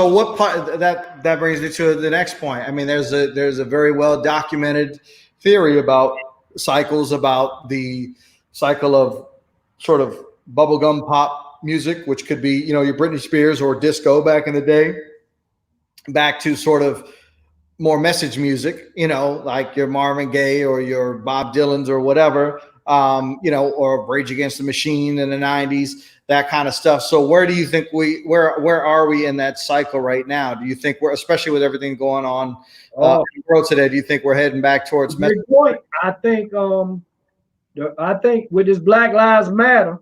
what part that brings me to the next point. I mean, there's a very well documented theory about cycles, about the cycle of sort of bubblegum pop music, which could be, you know, your Britney Spears or disco back in the day, back to sort of more message music, you know, like your Marvin Gaye or your Bob Dylan's or whatever, you know, or Rage Against the Machine in the 90s, that kind of stuff. So where do you think where are we in that cycle right now? Do you think we're, especially with everything going on in the world today, do you think we're heading back towards message? Good point. I think with this Black Lives Matter,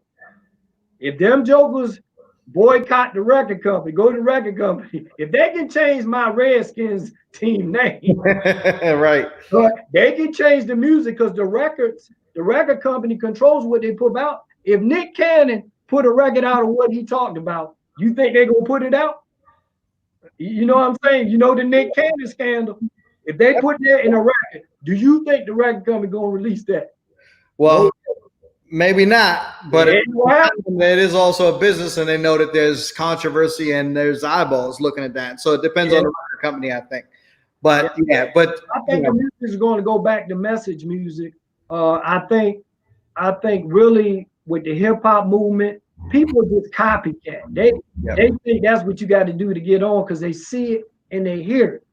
if them jokers boycott the record company, go to the record company, if they can change my Redskins team name, right, but they can change the music because the record company controls what they put out. If Nick Cannon put a record out of what he talked about, you think they're gonna put it out? You know what I'm saying? You know the Nick Cannon scandal. If they put that in a record, do you think the record company gonna release that? Well, maybe not, but it is also a business, and they know that there's controversy and there's eyeballs looking at that. So it depends on the record company, I think. But but I think the music is going to go back to message music. I think really with the hip hop movement, people just copycat. They think that's what you got to do to get on because they see it and they hear it.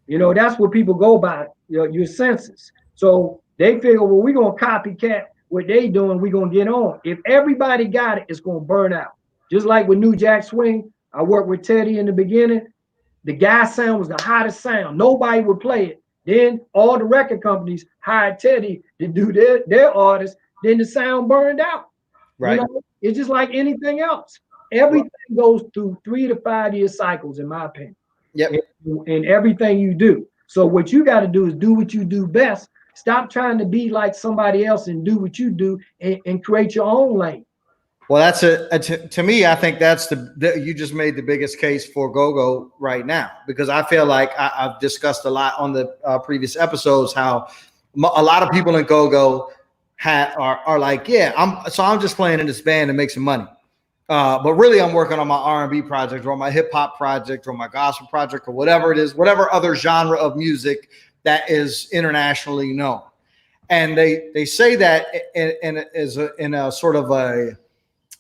You know, that's what people go by, your senses. So they figure, well, we're gonna copycat what they doing, we're gonna get on. If everybody got it, it's gonna burn out. Just like with New Jack Swing, I worked with Teddy in the beginning. The guy sound was the hottest sound. Nobody would play it. Then all the record companies hired Teddy to do their artists. Then the sound burned out. Right. You know, it's just like anything else. Everything goes through 3 to 5 year cycles, in my opinion. Yep. In everything you do. So what you got to do is do what you do best. Stop trying to be like somebody else and do what you do and create your own lane. Well, that's to me, I think that's you just made the biggest case for go-go right now, because I feel like I've discussed a lot on the previous episodes how a lot of people in go-go are like, yeah, I'm just playing in this band to make some money. But really, I'm working on my R&B project or my hip hop project or my gospel project or whatever it is, whatever other genre of music that is internationally known. And they say that in a sort of a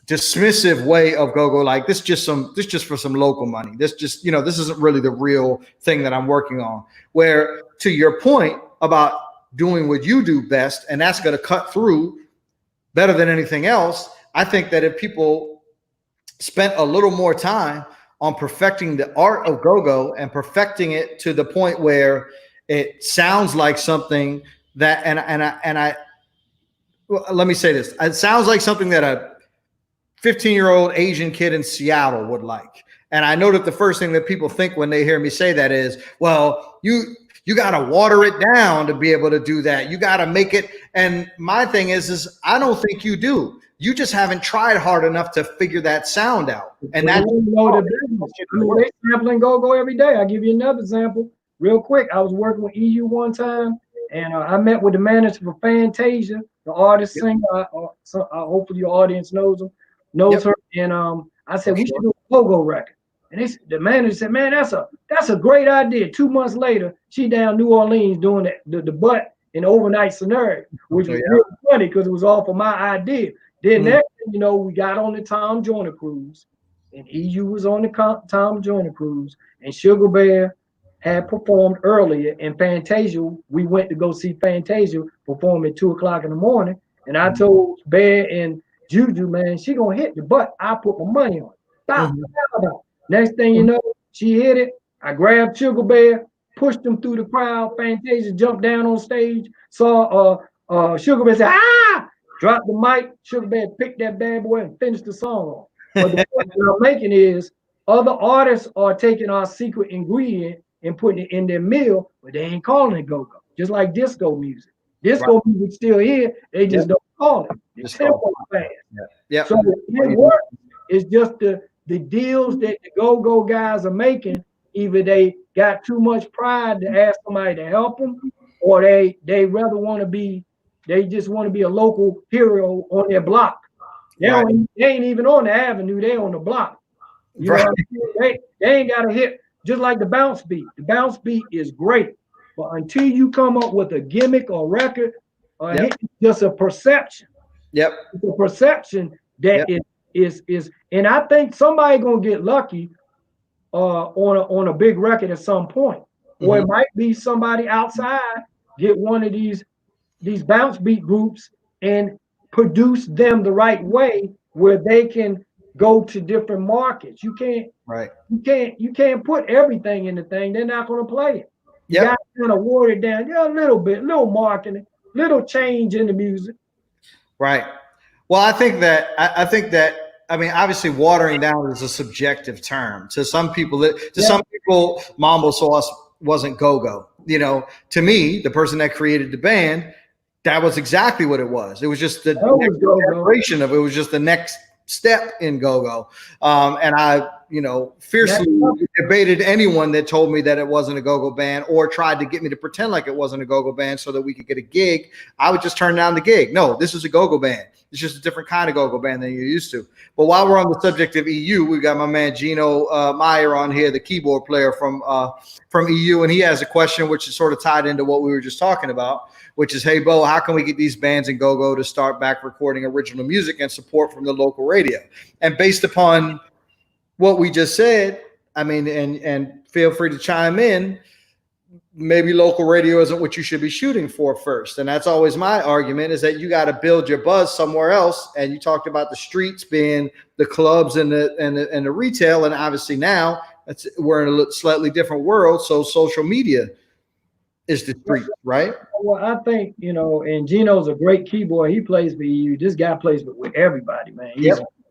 dismissive way of go-go, like this just for some local money. This just, this isn't really the real thing that I'm working on. Where to your point about doing what you do best, and that's going to cut through better than anything else. I think that if people spent a little more time on perfecting the art of go-go and perfecting it to the point where it sounds like something that, let me say this. It sounds like something that a 15-year-old Asian kid in Seattle would like. And I know that the first thing that people think when they hear me say that is, well, you got to water it down to be able to do that. You got to make it. And my thing is I don't think you do. You just haven't tried hard enough to figure that sound out. And that's the business. I mean, they sampling go-go every day. I'll give you another example real quick. I was working with EU one time, and I met with the manager for Fantasia, the artist singer. Hopefully your audience knows her. And I said, we should do a go-go record. And the manager said, man, that's a great idea. 2 months later, she down New Orleans doing the butt in overnight scenario, which was really funny because it was all for my idea. Then next thing you know, we got on the Tom Joyner cruise, and EU was on the Tom Joyner cruise, and Sugar Bear had performed earlier in Fantasia. We went to go see Fantasia perform at 2 o'clock in the morning, and I told Bear and Juju, man, she gonna hit the butt. I put my money on it. Next thing you know, she hit it. I grabbed Sugar Bear, pushed him through the crowd. Fantasia jumped down on stage, saw Sugar Bear say, ah! Dropped the mic, Sugar Bear picked that bad boy and finished the song off. But the point that I'm making is other artists are taking our secret ingredient and putting it in their meal, but they ain't calling it go-go. Just like disco music. Disco music still here, they just don't call it. It's simple fast. So it works. It's just the deals that the go-go guys are making. Either they got too much pride to ask somebody to help them, or they rather want to be. They just want to be a local hero on their block. They ain't even on the avenue. They on the block. You know, they ain't got a hit. Just like the bounce beat. The bounce beat is great, but until you come up with a gimmick or record, hit, it's just a perception. It's a perception that is. And I think somebody gonna get lucky on a big record at some point, or it might be somebody outside get one of these bounce beat groups and produce them the right way where they can go to different markets. You can't put everything in the thing. They're not going to play it. You got to kind of water it down, a little bit, little marketing, little change in the music. Right. Well, I think that I mean, obviously watering down is a subjective term. To some people, Mambo Sauce wasn't go-go. You know, to me, the person that created the band, that was exactly what it was. It was just the next generation of it. It was just the next step in go-go. And I, fiercely debated anyone that told me that it wasn't a go-go band or tried to get me to pretend like it wasn't a go-go band so that we could get a gig. I would just turn down the gig. No, this is a go-go band. It's just a different kind of go-go band than you're used to. But while we're on the subject of EU, we've got my man Gino Meyer on here, the keyboard player from EU, and he has a question which is sort of tied into what we were just talking about, which is, hey, Bo, how can we get these bands in go-go to start back recording original music and support from the local radio? And based upon what we just said, I mean, and feel free to chime in, maybe local radio isn't what you should be shooting for first. And that's always my argument, is that you got to build your buzz somewhere else. And you talked about the streets being the clubs and the retail. And obviously now we're in a slightly different world. So social media is the street, right? Well, I think, and Gino's a great keyboard. He plays for EU. This guy plays with everybody, man.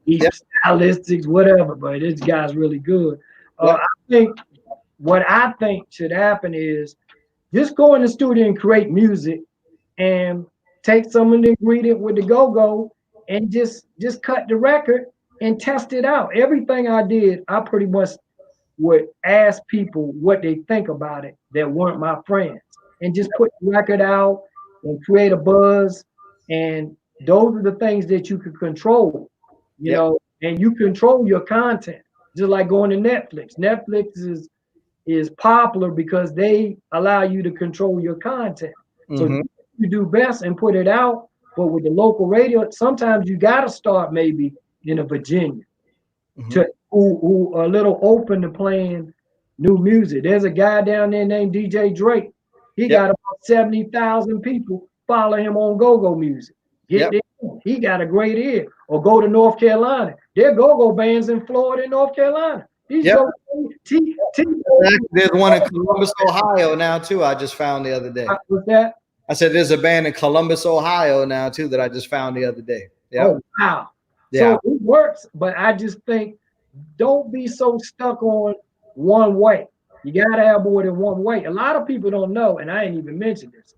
He's stylistics, whatever, but this guy's really good. I think what I think should happen is just go in the studio and create music and take some of the ingredient with the go-go and just cut the record and test it out. Everything I did, I pretty much would ask people what they think about it that weren't my friends, and just put the record out and create a buzz. And those are the things that you could control, you know, and you control your content. Just like going to Netflix. Netflix is popular because they allow you to control your content. So you do best and put it out. But with the local radio, sometimes you got to start maybe in a Virginia who are a little open to playing new music. There's a guy down there named DJ Drake. He got about 70,000 people follow him on go-go music. He got a great ear. Or go to North Carolina. There are go-go bands in Florida and North Carolina. There's one in Columbus, Ohio now too. I just found the other day. What's that? I said there's a band in Columbus, Ohio now too that I just found the other day. Oh wow! Yeah. So it works, but I just think don't be so stuck on one way. You gotta have more than one way. A lot of people don't know, and I ain't even mentioned this.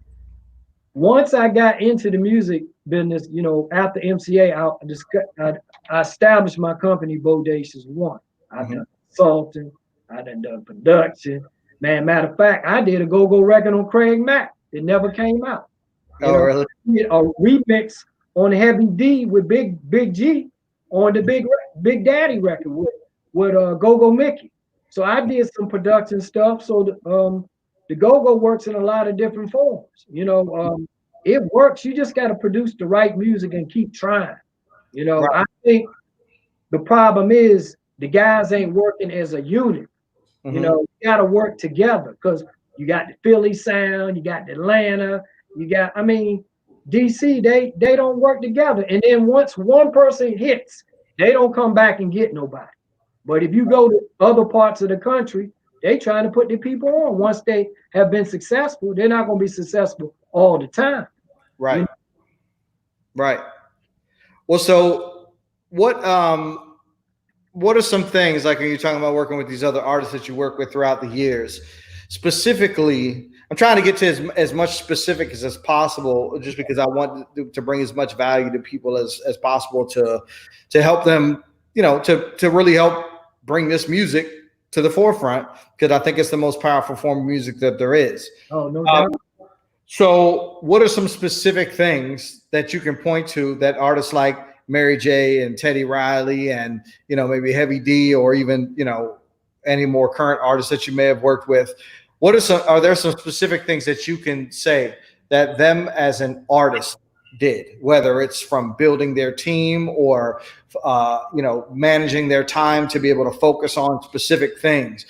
Once I got into the music business, you know, after MCA, I established my company, Bodacious One. I've done consulting, I done production. Man, matter of fact, I did a go-go record on Craig Mack. It never came out. You Oh, know, really? a remix on Heavy D with Big G on the Big Daddy record with Go-Go Mickey. So I did some production stuff. So the go-go works in a lot of different forms. You know, it works. You just got to produce the right music and keep trying. You know, Right. I think the problem is the guys ain't working as a unit. You know, you got to work together because you got the Philly sound, you got the Atlanta, you got, I mean, DC, they don't work together. And then once one person hits, they don't come back and get nobody. But if you go to other parts of the country, they trying to put the people on. Once they have been successful, they're not going to be successful all the time. Right. You Right. Well, so what are some things like when you're talking about working with these other artists that you work with throughout the years? Specifically, I'm trying to get to as much specific as possible, just because I want to bring as much value to people as possible to help them, you know, to really help bring this music to the forefront, because I think it's the most powerful form of music that there is. know, oh, no Um, doubt. so, what are some specific things that you can point to that artists like Mary J and Teddy Riley and, you know, maybe Heavy D, or even, you know, any more current artists that you may have worked with? Are there some specific things that you can say that them as an artist did, whether it's from building their team or, you know, managing their time to be able to focus on specific things?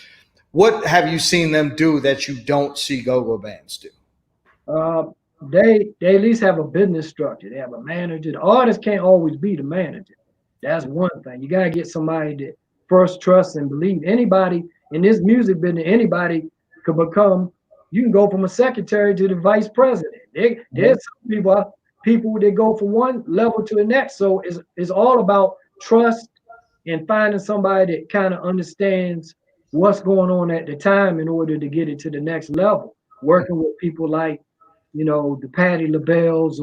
What have you seen them do that you don't see go-go bands do? Uh, they at least have a business structure. They have a manager. The artist can't always be the manager. That's one thing. You gotta get somebody that first trusts and believe. Anybody in this music business, anybody could become. You can go from a secretary to the vice president. There's some people that go from one level to the next. So it's all about trust and finding somebody that kind of understands what's going on at the time in order to get it to the next level. Working with people like, you know, the Patty LaBelles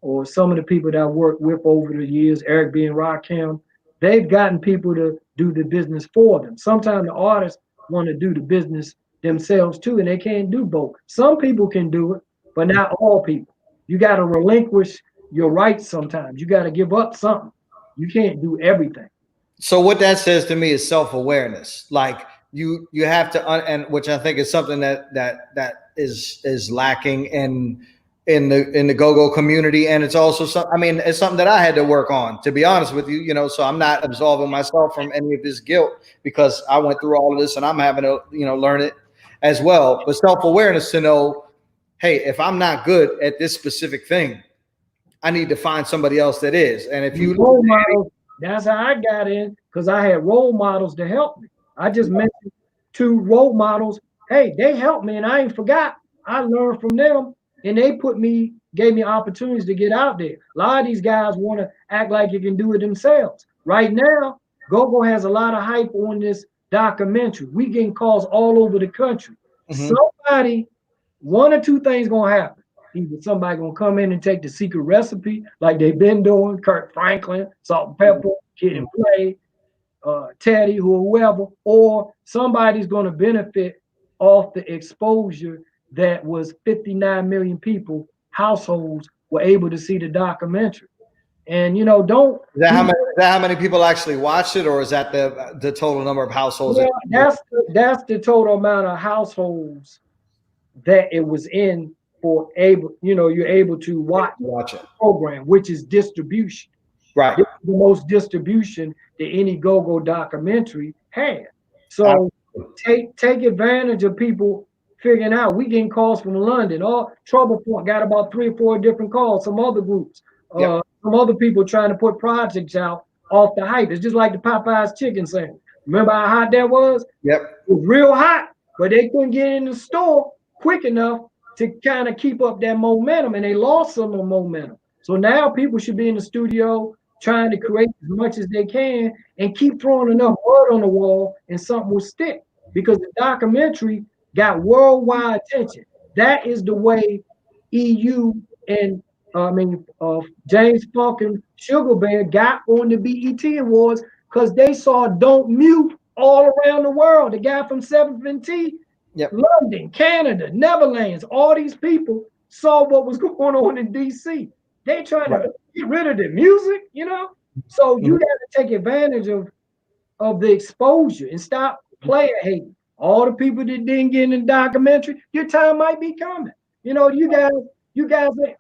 or some of the people that I worked with over the years, Eric B. and Rakim, they've gotten people to do the business for them. Sometimes the artists want to do the business themselves too, and they can't do both. Some people can do it, but not all people. You got to relinquish your rights sometimes. You got to give up something. You can't do everything. So what that says to me is self-awareness. Like you have to and which I think is something that is lacking in the go-go community. And it's also I mean, it's something that I had to work on, to be honest with you, you know. So I'm not absolving myself from any of this guilt, because I went through all of this and I'm having to, you know, learn it as well. But self-awareness to know, hey, if I'm not good at this specific thing, I need to find somebody else that is. And if you Role models, that's how I got in, because I had role models to help me. I just mentioned two role models. Hey, they helped me and I ain't forgot. I learned from them and they gave me opportunities to get out there. A lot of these guys want to act like you can do it themselves. Right now, GoGo has a lot of hype on this documentary. We getting calls all over the country. Somebody, one or two things gonna happen. Either somebody gonna come in and take the secret recipe like they've been doing, Kirk Franklin, Salt and Pepper, Kid and Play, Teddy, whoever, or somebody's gonna benefit off the exposure that was 59 million people, households were able to see the documentary. And you know, don't is that how many people actually watched it, or is that the total number of households? yeah, that's the total amount of households that it was in for able, you know, you're able to watch it. the program, which is distribution. Right. This is the most distribution that any go-go documentary had. So take advantage of people figuring out. We getting calls from London. All Trouble Point got about 3 or 4 different calls. Some other groups, some other people trying to put projects out off the hype. It's just like the Popeyes chicken sandwich. Remember how hot that was? Yep. It was real hot, but they couldn't get in the store quick enough to kind of keep up that momentum, and they lost some of the momentum. So now people should be in the studio trying to create as much as they can and keep throwing enough word on the wall and something will stick, because the documentary got worldwide attention. That is the way EU and James Funk and Sugar Bear got on the BET Awards, because they saw Don't Mute all around the world. The guy from 7th Yep. London, Canada, Netherlands, all these people saw what was going on in DC. They trying to get rid of the music, you know? So you got to take advantage of the exposure and stop player hating. All the people that didn't get in the documentary, your time might be coming. You know, you guys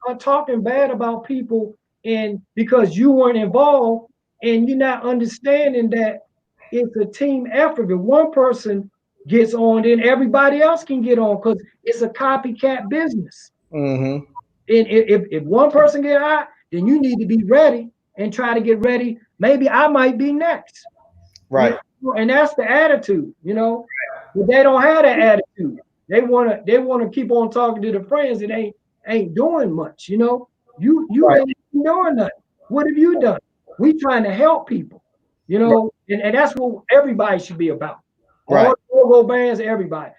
are talking bad about people, and because you weren't involved, and you're not understanding that it's a team effort. If one person gets on, then everybody else can get on, because it's a copycat business. Mm-hmm. And if one person get hot, then you need to be ready and try to get ready. Maybe I might be next. Right. You know? And that's the attitude, you know. But they don't have that attitude. They wanna keep on talking to the friends that ain't doing much, you know. You Right. ain't doing nothing. What have you done? We trying to help people, you know, and that's what everybody should be about. Right. All the logo bands, everybody.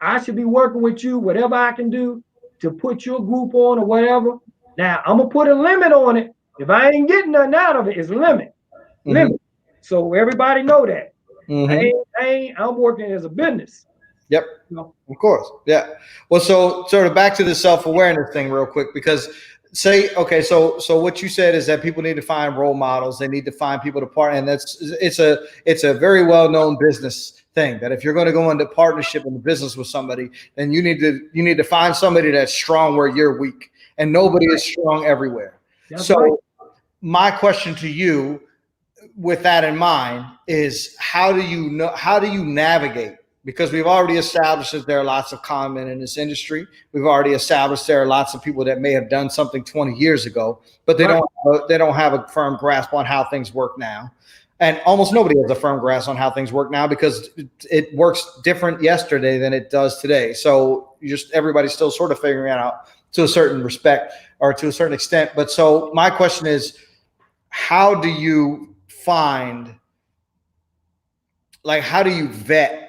I should be working with you, whatever I can do to put your group on or whatever. Now I'm gonna put a limit on it. If I ain't getting nothing out of it, it's limit. Limit. So everybody know that. I'm working as a business. Yep. You know? Of course. Yeah. Well, so sort of back to the self-awareness thing real quick, because so what you said is that people need to find role models. They need to find people to partner. And it's a very well-known business thing, that if you're going to go into partnership in the business with somebody, then you need to find somebody that's strong where you're weak, and nobody is strong everywhere. That's so right. My question to you, with that in mind, is how do you navigate? Because we've already established that there are lots of con men in this industry. We've already established there are lots of people that may have done something 20 years ago, but they don't have a firm grasp on how things work now. And almost nobody has a firm grasp on how things work now, because it works different yesterday than it does today. So everybody's still sort of figuring it out to a certain respect, or to a certain extent. But so my question is, how do you vet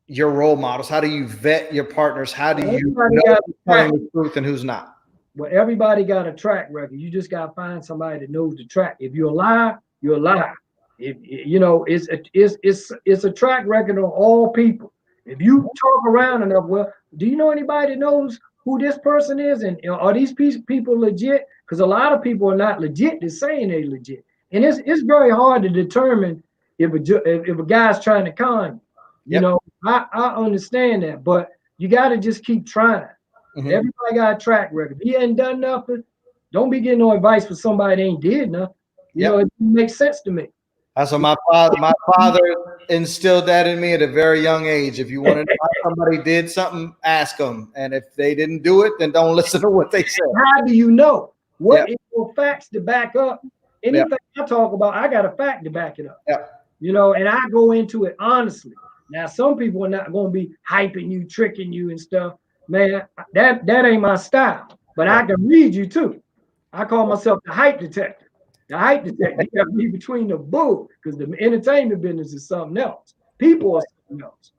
your role models? How do you vet your partners? How do you know who's telling the truth and who's not? Well, everybody got a track record. You just got to find somebody that knows the track. If you're a liar, you're a liar. If you know, it's a track record on all people. If you talk around enough, well, do you know anybody that knows who this person is, and are these people legit? Because a lot of people are not legit. They're saying they're legit, and it's very hard to determine if a guy's trying to con you. You know, I understand that, but you got to just keep trying. Everybody got a track record. If he ain't done nothing, don't be getting no advice for somebody that ain't did nothing. You know, it makes sense to me. That's what my father instilled that in me at a very young age. If you want to know how somebody did something, ask them. And if they didn't do it, then don't listen to what they said. How do you know? What is your facts to back up anything I talk about? I got a fact to back it up. You know, and I go into it honestly. Now, some people are not going to be hyping you, tricking you and stuff. Man, that ain't my style. But I can read you too. I call myself the hype detector. The hype detector, you got to be between the bull, because the entertainment business is something else. People are something else.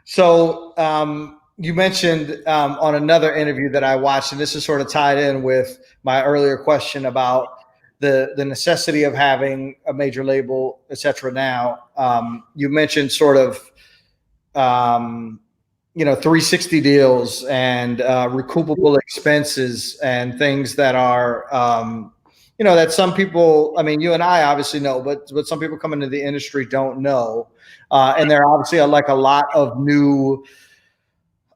So you mentioned on another interview that I watched, and this is sort of tied in with my earlier question about the necessity of having a major label, et cetera. Now, you mentioned sort of 360 deals and recoupable expenses and things that are that some people, I mean, you and I obviously know, but some people come into the industry don't know. And there are obviously like a lot of new,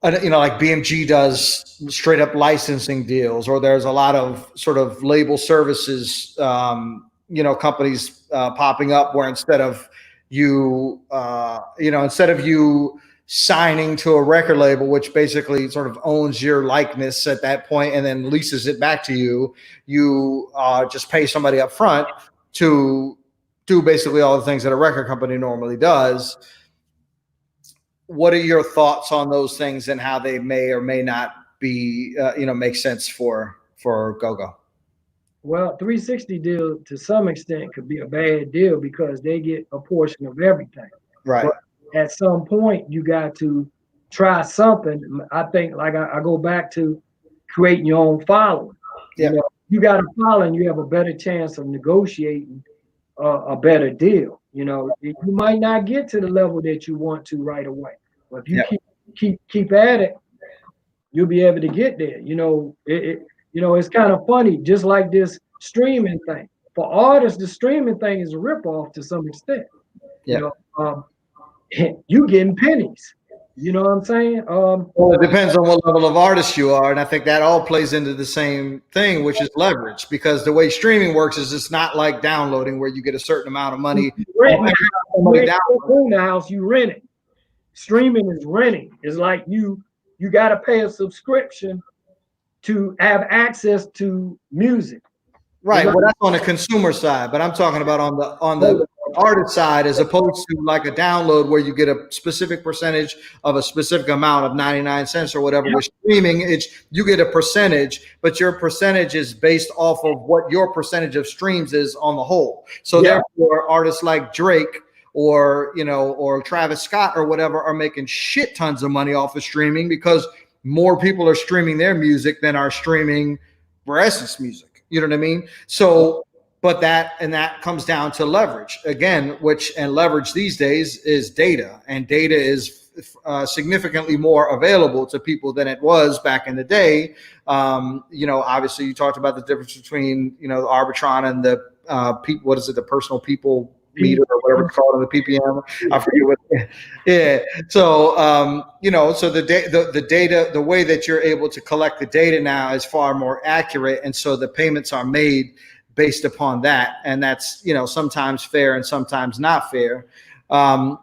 like BMG does straight up licensing deals, or there's a lot of sort of label services, companies popping up where instead of you signing to a record label, which basically sort of owns your likeness at that point and then leases it back to you, you just pay somebody up front to do basically all the things that a record company normally does. What are your thoughts on those things and how they may or may not be, make sense for GoGo? Well, 360 deal to some extent could be a bad deal because they get a portion of everything. Right. But at some point, you got to try something. I think, like I go back to creating your own following. You Yep. know, you got a following, you have a better chance of negotiating a better deal. You know, you might not get to the level that you want to right away, but if you Yep. keep at it, you'll be able to get there. It's kind of funny, just like this streaming thing. For artists, the streaming thing is a ripoff to some extent. You Yep. know, you getting pennies. You know what I'm saying? Well, it depends on what level of artist you are, and I think that all plays into the same thing, which is leverage. Because the way streaming works is it's not like downloading, where you get a certain amount of money. Renting, Somebody you own the house, you rent it. Streaming is renting. It's like you got to pay a subscription to have access to music. Right. Like, Well, that's on the consumer side, but I'm talking about on the artist side, as opposed to like a download where you get a specific percentage of a specific amount of 99 cents or whatever. Yep. With streaming, it's you get a percentage, but your percentage is based off of what your percentage of streams is on the whole. So therefore, artists like Drake or or Travis Scott or whatever are making shit tons of money off of streaming because more people are streaming their music than are streaming Essence music. You know what I mean? So, but that comes down to leverage again, and leverage these days is data, and data is significantly more available to people than it was back in the day. Obviously, you talked about the difference between the Arbitron and the people. What is it? The personal people meter or whatever it's called in the PPM. I forget what. Yeah. So so the data, the way that you're able to collect the data now is far more accurate, and so the payments are made based upon that, and that's sometimes fair and sometimes not fair. So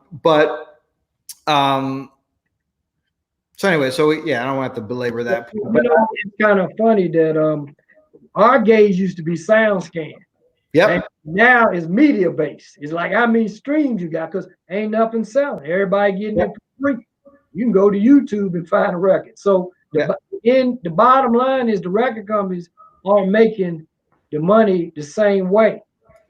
anyway, I don't want to belabor that. But it's kind of funny that our gauge used to be SoundScan. Yep. And now it's media based. It's like how many streams you got because ain't nothing selling. Everybody getting it for free. You can go to YouTube and find a record. So the bottom line is the record companies are making the money the same way.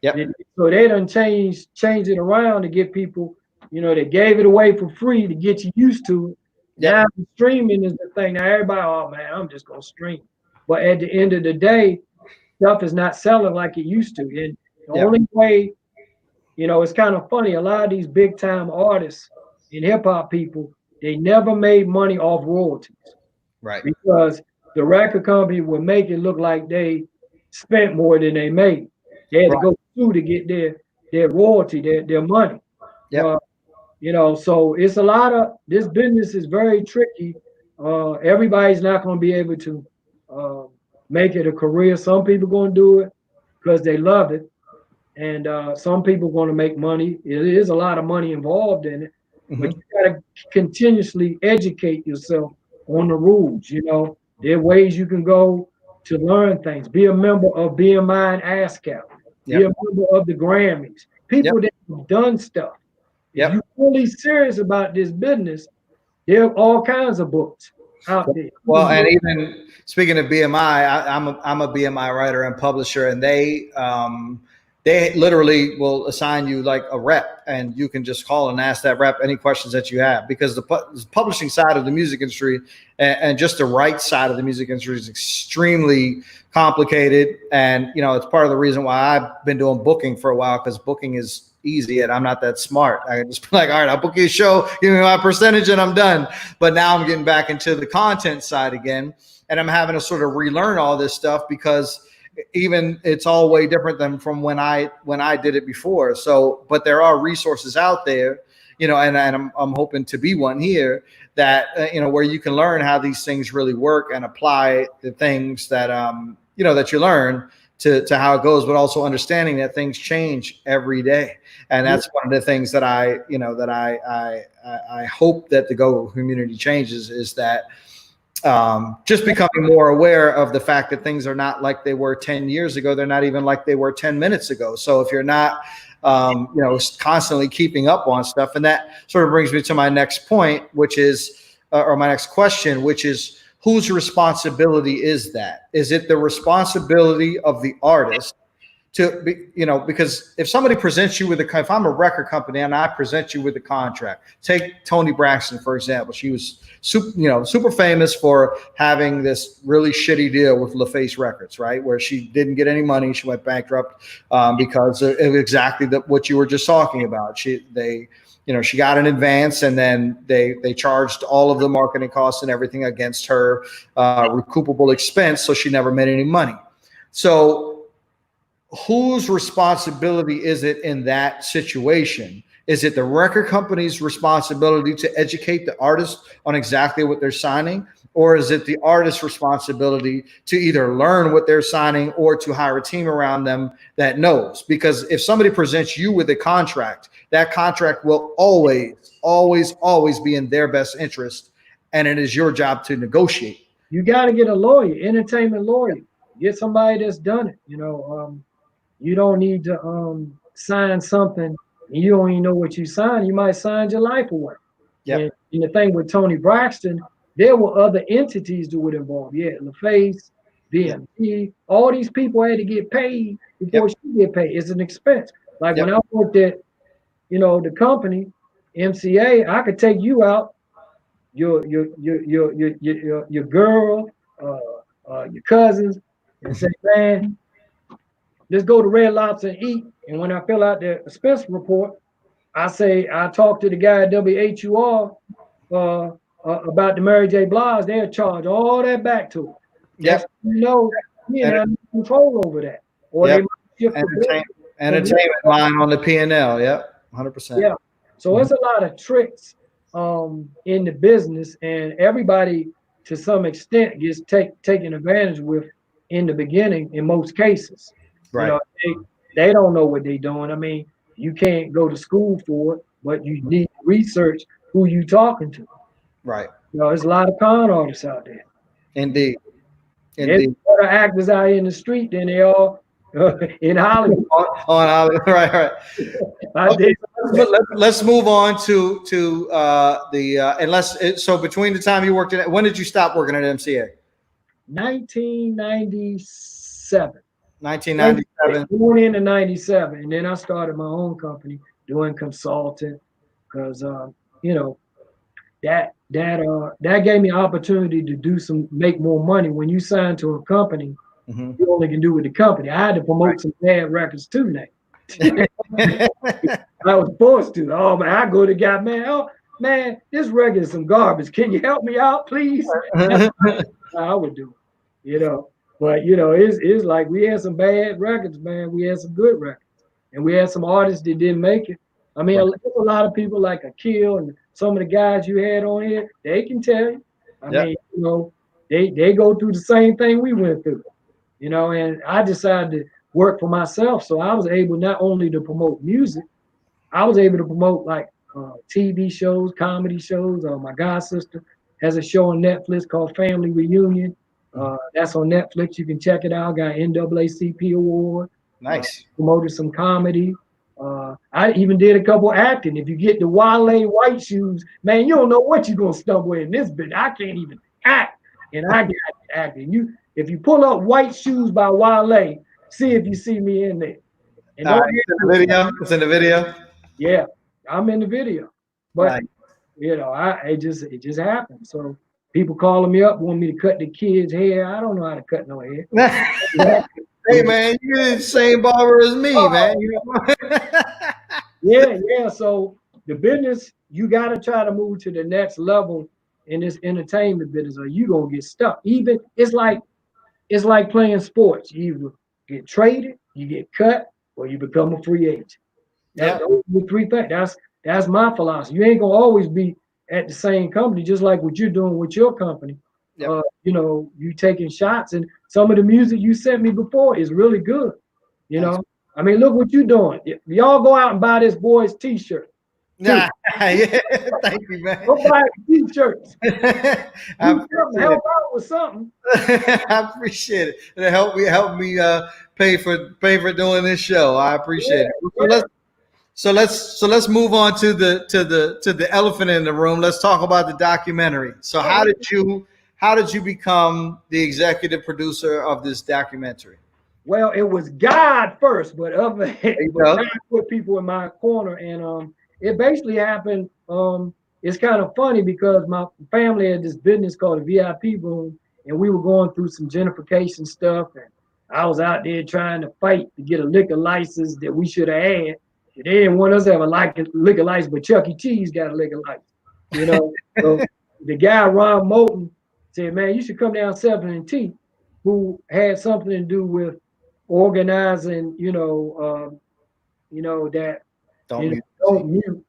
Yep. So they done change it around to get people, they gave it away for free to get you used to it. Now streaming is the thing. Now everybody, oh man, I'm just gonna stream. But at the end of the day, stuff is not selling like it used to. And the only way, it's kind of funny. A lot of these big time artists and hip hop people, they never made money off royalties. Right. Because the record company would make it look like they spent more than they made. They had to go through to get their royalty, their money. Yeah. So it's a lot of, this business is very tricky. Everybody's not going to be able to make it a career. Some people going to do it because they love it, and some people going to make money. It is a lot of money involved in it, but you got to continuously educate yourself on the rules. There are ways you can go to learn things. Be a member of BMI and ASCAP. Be a member of the Grammys. People that have done stuff. If you're really serious about this business, there are all kinds of books out there. Well, and even speaking of BMI, I'm a BMI writer and publisher, and they literally will assign you like a rep, and you can just call and ask that rep any questions that you have, because the publishing side of the music industry and just the right side of the music industry is extremely complicated. And it's part of the reason why I've been doing booking for a while, because booking is easy and I'm not that smart. I can just be like, all right, I'll book you a show, give me my percentage, and I'm done. But now I'm getting back into the content side again, and I'm having to sort of relearn all this stuff, because even it's all way different than from when I did it before. So, but there are resources out there, and I'm hoping to be one here that where you can learn how these things really work and apply the things that that you learn to how it goes, but also understanding that things change every day. And that's one of the things that I hope that the Go community changes, is that just becoming more aware of the fact that things are not like they were 10 years ago. They're not even like they were 10 minutes ago. So if you're not, constantly keeping up on stuff, and that sort of brings me to my next point, which is, or my next question, which is, whose responsibility is that? Is it the responsibility of the artist to be, because if somebody presents you with if I'm a record company and I present you with a contract, take Toni Braxton, for example. She was super famous for having this really shitty deal with LaFace Records, right? Where she didn't get any money. She went bankrupt because of exactly what you were just talking about. She got an advance, and then they charged all of the marketing costs and everything against her recoupable expense. So she never made any money. So whose responsibility is it in that situation? Is it the record company's responsibility to educate the artist on exactly what they're signing? Or is it the artist's responsibility to either learn what they're signing or to hire a team around them that knows? Because if somebody presents you with a contract, that contract will always, always, always be in their best interest. And it is your job to negotiate. You got to get a lawyer, entertainment lawyer. Get somebody that's done it. You don't need to sign something and you don't even know what you signed. You might sign your life away. Yep. And the thing with Toni Braxton, there were other entities that were involved. Yeah, LaFace, BMG, all these people had to get paid before she get paid. It's an expense. Like when I worked at, the company, MCA, I could take you out, your girl, your cousins, and say, man, let's go to Red Lobster and eat. And when I fill out the expense report, I talk to the guy at WHUR about the Mary J. Blige. They'll charge all that back to him. Yep. We ain't have control over that. Or they might shift entertainment line on the P&L. Yep, 100%. Yeah. So it's a lot of tricks in the business, and everybody to some extent gets taken advantage with in the beginning in most cases. Right. They don't know what they're doing. I mean, you can't go to school for it, but you need to research who you talking to. Right. There's a lot of con artists out there. Indeed. There's better actors out here in the street than they are in Hollywood. on Hollywood, right. Okay, let's move on to so between the time you worked at, when did you stop working at MCA? 1997. 1997. Born in 97, and then I started my own company doing consulting because that gave me an opportunity to make more money. When you sign to a company, you only can do with the company. I had to promote some bad records too now. I was forced to. Oh man, I go to the guy, man, this record is some garbage. Can you help me out, please? I would do it, But it's like we had some bad records, man. We had some good records, and we had some artists that didn't make it. I mean, there's a lot of people like Akil and some of the guys you had on here. They can tell you. I mean, they go through the same thing we went through, And I decided to work for myself, so I was able not only to promote music, I was able to promote like TV shows, comedy shows. My god sister has a show on Netflix called Family Reunion. That's on Netflix. You can check it out. Got NAACP award. Nice. Promoted some comedy. I even did a couple acting. If you get the Wale white shoes, man, you don't know what you're gonna stumble in this bit. I can't even act, and I got acting. If you pull up White Shoes by Wale, see if you see me in there. And it's in the video. Yeah, I'm in the video. But it just happened. So people calling me up, want me to cut the kids' hair. I don't know how to cut no hair. Hey man, you're the same barber as me, man. Yeah. So the business, you got to try to move to the next level in this entertainment business, or you gonna get stuck. Even it's like playing sports. You either get traded, you get cut, or you become a free agent. Those are the three things. That's my philosophy. You ain't gonna always be at the same company, just like what you're doing with your company. You taking shots, and some of the music you sent me before is really good. I mean, look what you're doing. Y'all go out and buy this boy's T-shirt. Yeah, thank you, man. Go buy T-shirts. Help out with something. I appreciate it. It helped me pay for doing this show. I appreciate it. So let's move on to the elephant in the room. Let's talk about the documentary. So how did you how did you become the executive producer of this documentary? Well, it was God first, but other Go. God put people in my corner, and it basically happened. It's kind of funny because my family had this business called the VIP Room, and we were going through some gentrification stuff, and I was out there trying to fight to get a liquor license that we should have had. They didn't want us to have a liquor license, but Chuck E. Cheese got a liquor license, you know. So the guy Ron Moulton said, "Man, you should come down 7 and T," who had something to do with organizing, that don't mute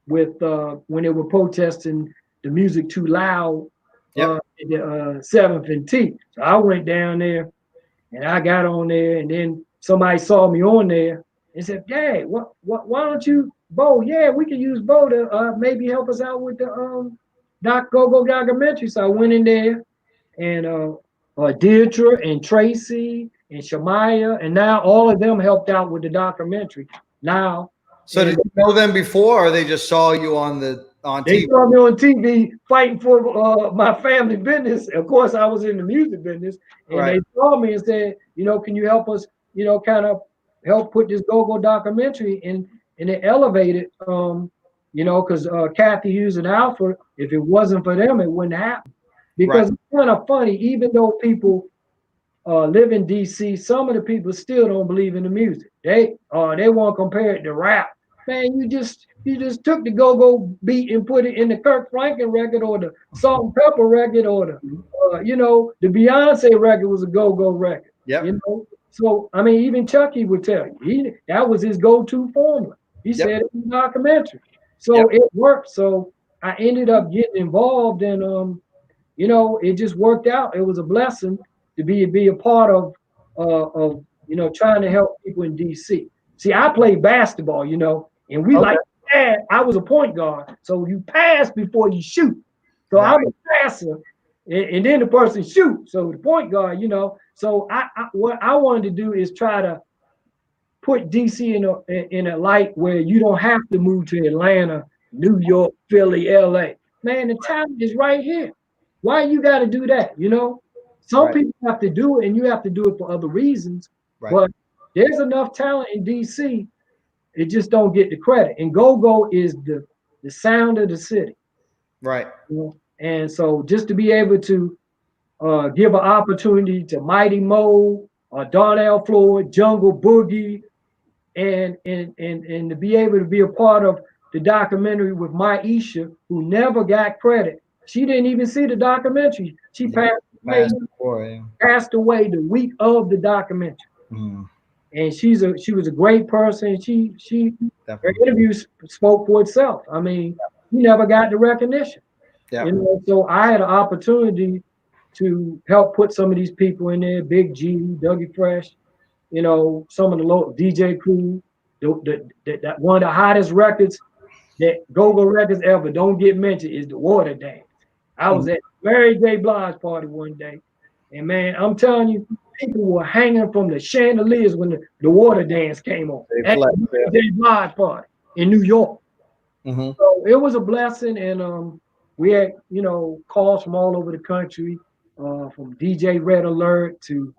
with when they were protesting the music too loud Yep. at the 7th and T. So I went down there and I got on there, and then somebody saw me on there and said, "Hey, why don't you, Bo? Yeah, we can use Bo to maybe help us out with the Go-Go documentary." So I went in there, and Deirdre and Tracy and Shamaya, and now all of them helped out with the documentary. Now, so did you know them before, or they just saw you on they TV? saw me on TV fighting for my family business. Of course, I was in the music business, and they saw me and said, "Can you help us? Kind of help put this Go-Go documentary in." And it elevated, because Kathy Hughes and Alfred, if it wasn't for them, it wouldn't happen. Because it's kind of funny, even though people live in DC, some of the people still don't believe in the music. They want to compare it to rap. Man, you just took the go-go beat and put it in the Kirk Franklin record or the Salt and Pepper record or the Beyonce record was a go-go record. Yeah. So I mean, even Chucky would tell you that was his go-to formula. He said it was a documentary, so it worked. So I ended up getting involved, and it just worked out. It was a blessing to be a part of trying to help people in DC. See, I played basketball, and we I was a point guard, so you pass before you shoot. So I'm a passer, and then the person shoots. So the point guard, So what I wanted to do is try to put DC in a light where you don't have to move to Atlanta, New York, Philly, LA. Man, the talent is right here. Why you got to do that? Some people have to do it, and you have to do it for other reasons. But there's enough talent in DC. It just don't get the credit. And go-go is the sound of the city. Right. And so just to be able to give an opportunity to Mighty Mo, Darnell Floyd, Jungle Boogie, and to be able to be a part of the documentary with Maisha, who never got credit. She didn't even see the documentary. She passed away the week of the documentary. And she was a great person. Her interview spoke for itself. I mean, she never got the recognition. So I had an opportunity to help put some of these people in there, Big G, Dougie Fresh, some of the local DJ crew, that one of the hottest records that Go-Go records ever don't get mentioned is the Water Dance. I was at Mary J. Blige party one day, and man, I'm telling you, people were hanging from the chandeliers when the Water Dance came on at the Mary J. Blige party in New York. So it was a blessing, and we had calls from all over the country, from DJ Red Alert to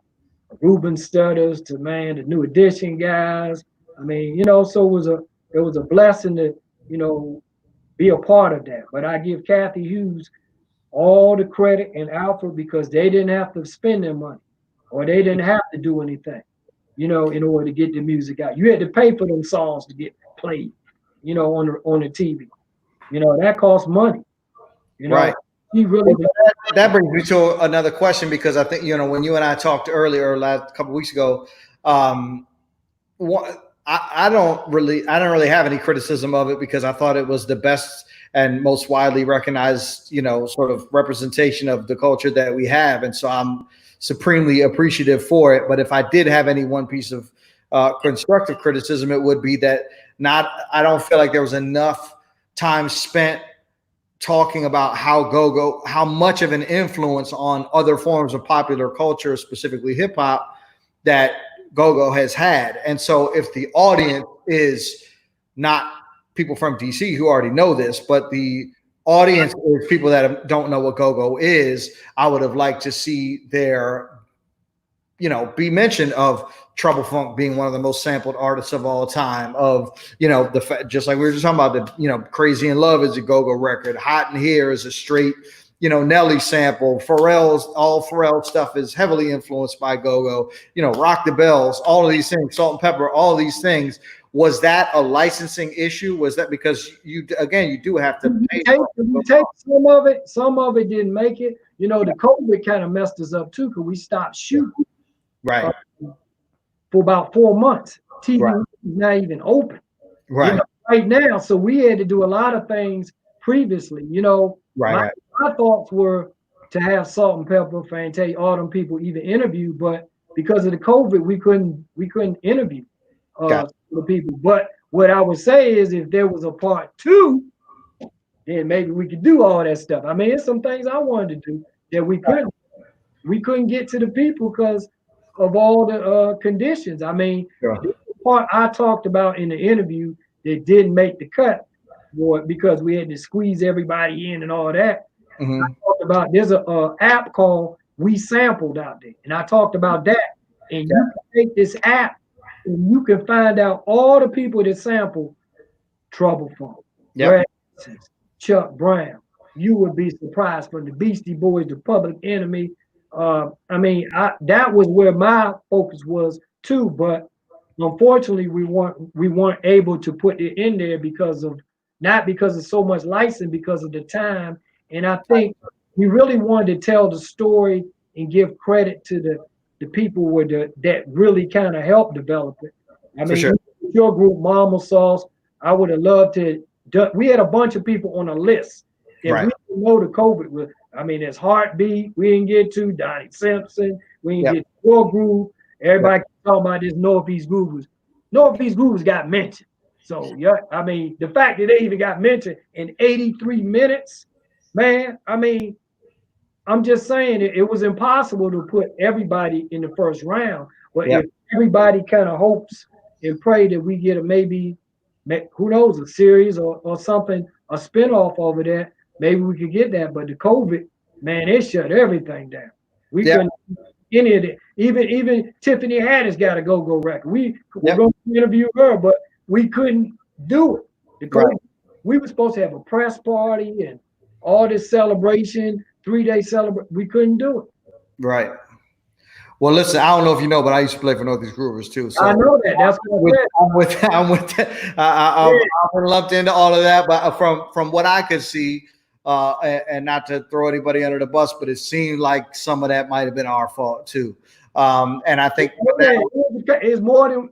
Ruben Studders to the New Edition guys. I mean, so it was a blessing to be a part of that. But I give Kathy Hughes all the credit and Alfred because they didn't have to spend their money or they didn't have to do anything, in order to get the music out. You had to pay for them songs to get played, on the TV. That costs money. Right. He really that brings me to another question, because I think, when you and I talked earlier, last couple of weeks ago, I don't really have any criticism of it, because I thought it was the best and most widely recognized, sort of representation of the culture that we have. And so I'm supremely appreciative for it. But if I did have any one piece of constructive criticism, it would be that I don't feel like there was enough time spent talking about how much of an influence on other forms of popular culture, specifically hip hop, that go-go has had. And so if the audience is not people from DC who already know this, but the audience is people that don't know what go-go is, I would have liked to see their, be mentioned of Trouble Funk being one of the most sampled artists of all time, of, just like we were just talking about, Crazy in Love is a go-go record. Hot in Here is a straight, Nelly sample. All Pharrell stuff is heavily influenced by go-go, Rock the Bells, all of these things, Salt and Pepper, all of these things. Was that a licensing issue? Was that because you do have to pay? You take some of it didn't make it. The COVID kind of messed us up too, because we stopped shooting. Right. For about 4 months. TV right. was not even open. Right. Right now. So we had to do a lot of things previously. My thoughts were to have Salt and Pepper, Fantasia, all them people even interview, but because of the COVID, we couldn't interview the people. But what I would say is, if there was a part 2, then maybe we could do all that stuff. I mean, it's some things I wanted to do that we couldn't. We couldn't get to the people because of all the conditions. I mean, the part I talked about in the interview that didn't make the cut, because we had to squeeze everybody in and all that. I talked about, there's a app called We Sampled out there, and I talked about that. And you can take this app and you can find out all the people that sample Trouble Funk, Chuck Brown. You would be surprised, from the Beastie Boys, the Public Enemy. That was where my focus was too, but unfortunately we weren't able to put it in there not because of so much license, because of the time. And I think we really wanted to tell the story and give credit to the people that really kind of helped develop it. I mean, your group, Mama Sauce, I would have loved to. We had a bunch of people on a list that we didn't know the COVID with. I mean, there's Heartbeat, we didn't get to Donnie Sampson, we didn't get to your group. Everybody talking about this Northeast Groovers. Northeast Groovers got mentioned. So I mean, the fact that they even got mentioned in 83 minutes, man, I mean, I'm just saying it was impossible to put everybody in the first round. But if everybody kind of hopes and pray that we get who knows, a series or something, a spinoff over that, maybe we could get that. But the COVID, man, it shut everything down. We couldn't any of it. Even Tiffany Haddish got a go-go record. We were going to interview her, but we couldn't do it. The COVID, we were supposed to have a press party and all this celebration, 3-day celebration. We couldn't do it. Right. Well, listen, I don't know if you know, but I used to play for Northeast Groovers too. So I know that. That's what I'm with that. I'm lumped into all of that, but from what I could see, and not to throw anybody under the bus, but it seemed like some of that might have been our fault too. And I think it's more than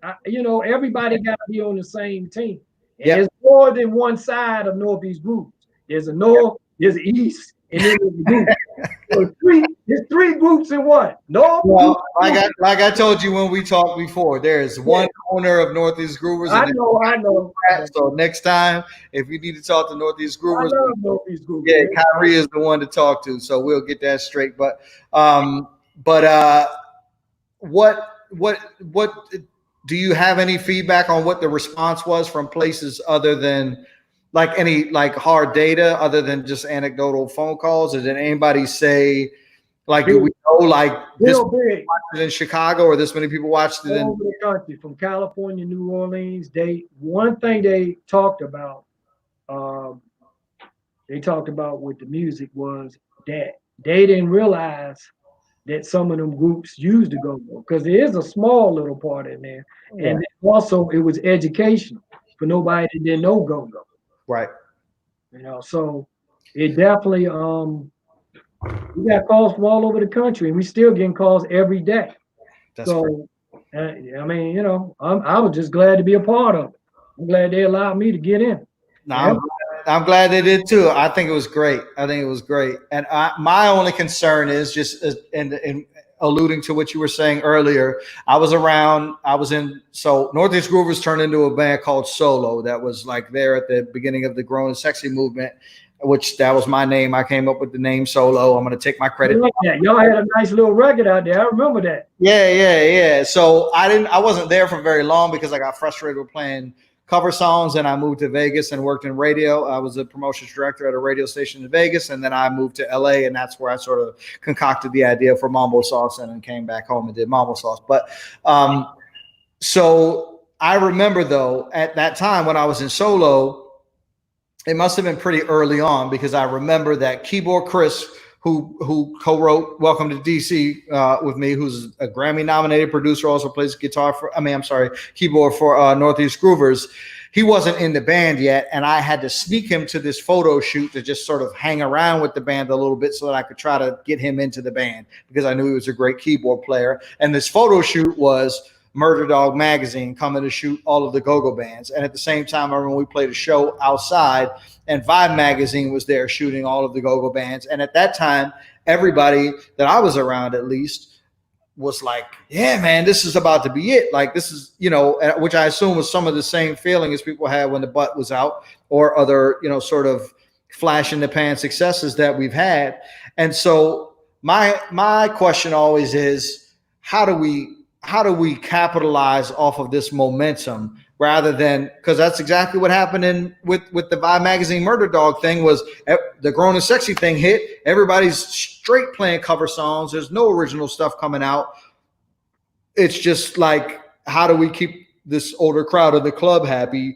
everybody got to be on the same team. And there's more than one side of Northeast Groovers. There's a North, there's an East, and then there's a group. So there's 3 groups in one. Well, like I told you when we talked before, there's one owner of Northeast Groovers. I know. So next time, if you need to talk to Northeast Groovers, Northeast Groovers. Yeah, Kyrie is the one to talk to. So we'll get that straight. But what do you have any feedback on what the response was from places other than any hard data, other than just anecdotal phone calls? Or did anybody say, do we know this many people watched it in Chicago, or this many people watched it in over the country, from California, New Orleans? One thing they talked about with the music was that they didn't realize that some of them groups used to go-go, because there is a small little part in there. And also it was educational for nobody that didn't know go-go. Right. So it definitely we got calls from all over the country, and we still getting calls every day. That's I mean, I was just glad to be a part of it. I'm glad they allowed me to get in. No, I'm glad they did too. I think it was great. And my only concern is just in alluding to what you were saying earlier. So Northeast Groovers turned into a band called Solo that was there at the beginning of the Grown and Sexy movement, which that was my name. I came up with the name Solo. I'm going to take my credit. Y'all had a nice little record out there. I remember that. Yeah. So I wasn't there for very long because I got frustrated with playing cover songs, and I moved to Vegas and worked in radio. I was a promotions director at a radio station in Vegas, and then I moved to LA, and that's where I sort of concocted the idea for Mambo Sauce, and then came back home and did Mambo Sauce. But so I remember, though, at that time when I was in solo, it must have been pretty early on, because I remember that Keyboard Chris, who co-wrote Welcome to DC with me, who's a Grammy-nominated producer, also plays guitar for, keyboard for Northeast Groovers. He wasn't in the band yet, and I had to sneak him to this photo shoot to just sort of hang around with the band a little bit so that I could try to get him into the band, because I knew he was a great keyboard player. And this photo shoot was Murder Dog Magazine coming to shoot all of the go-go bands. And at the same time, I remember we played a show outside, and Vibe Magazine was there shooting all of the go-go bands. And at that time, everybody that I was around, at least, was like, yeah, man, this is about to be it. Like, this is, which I assume was some of the same feeling as people had when the butt was out, or other, sort of flash in the pan successes that we've had. And so my question always is, how do we capitalize off of this momentum, rather than, because that's exactly what happened with the Vibe Magazine Murder Dog thing, was the Grown and Sexy thing hit. Everybody's straight playing cover songs. There's no original stuff coming out. It's just like, how do we keep this older crowd of the club happy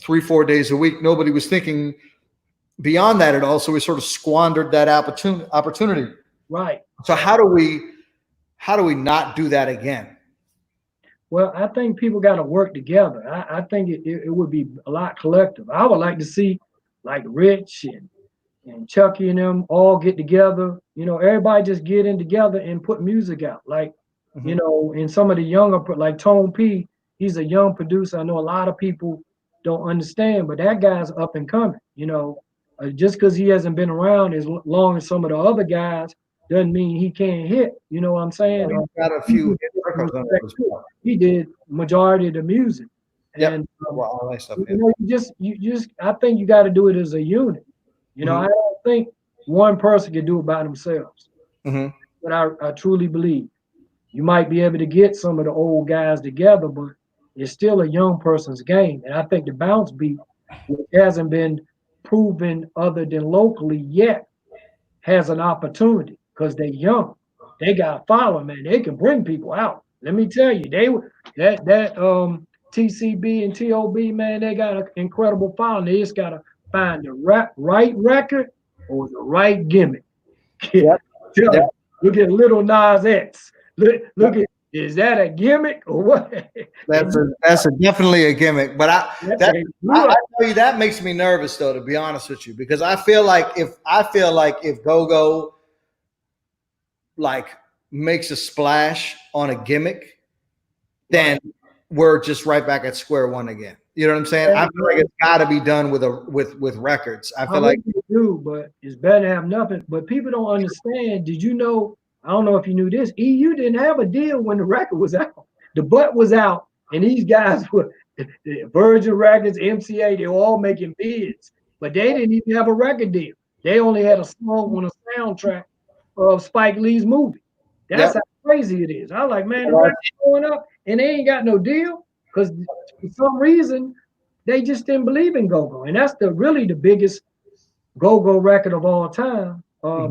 3-4 days a week? Nobody was thinking beyond that at all. So we sort of squandered that opportunity. Right. So how do we not do that again? Well, I think people got to work together. I think it would be a lot collective. I would like to see like Rich and Chucky and them all get together. Everybody just get in together and put music out. Like, and some of the younger, like Tone P, he's a young producer. I know a lot of people don't understand, but that guy's up and coming. Just because he hasn't been around as long as some of the other guys doesn't mean he can't hit. You know what I'm saying? He's got a few he did majority of the music. Yep. And all that stuff. you just I think you got to do it as a unit. I don't think one person can do it by themselves. But I truly believe you might be able to get some of the old guys together, but it's still a young person's game. And I think the bounce beat, which hasn't been proven other than locally yet, has an opportunity, because they're young. They got a following, man. They can bring people out. Let me tell you, that TCB and TOB, man, they got an incredible following. They just gotta find the right record or the right gimmick. Yep. Look at Little Nas X. Look at, is that a gimmick or what? That's definitely a gimmick. But I tell you, that makes me nervous, though, to be honest with you, because I feel like if Go-Go like makes a splash on a gimmick, then we're just right back at square one again. You know what I'm saying? I feel like it's got to be done with records. I feel like you do, but it's better to have nothing. But people don't understand. Did you know? I don't know if you knew this. EU didn't have a deal when the record was out. The butt was out, and these guys were Virgin Records, MCA. They were all making bids, but they didn't even have a record deal. They only had a song on a soundtrack of Spike Lee's movie. That's how crazy it is. I was like, man, the record's going up, and they ain't got no deal, because for some reason they just didn't believe in go-go, and that's really the biggest go-go record of all time. As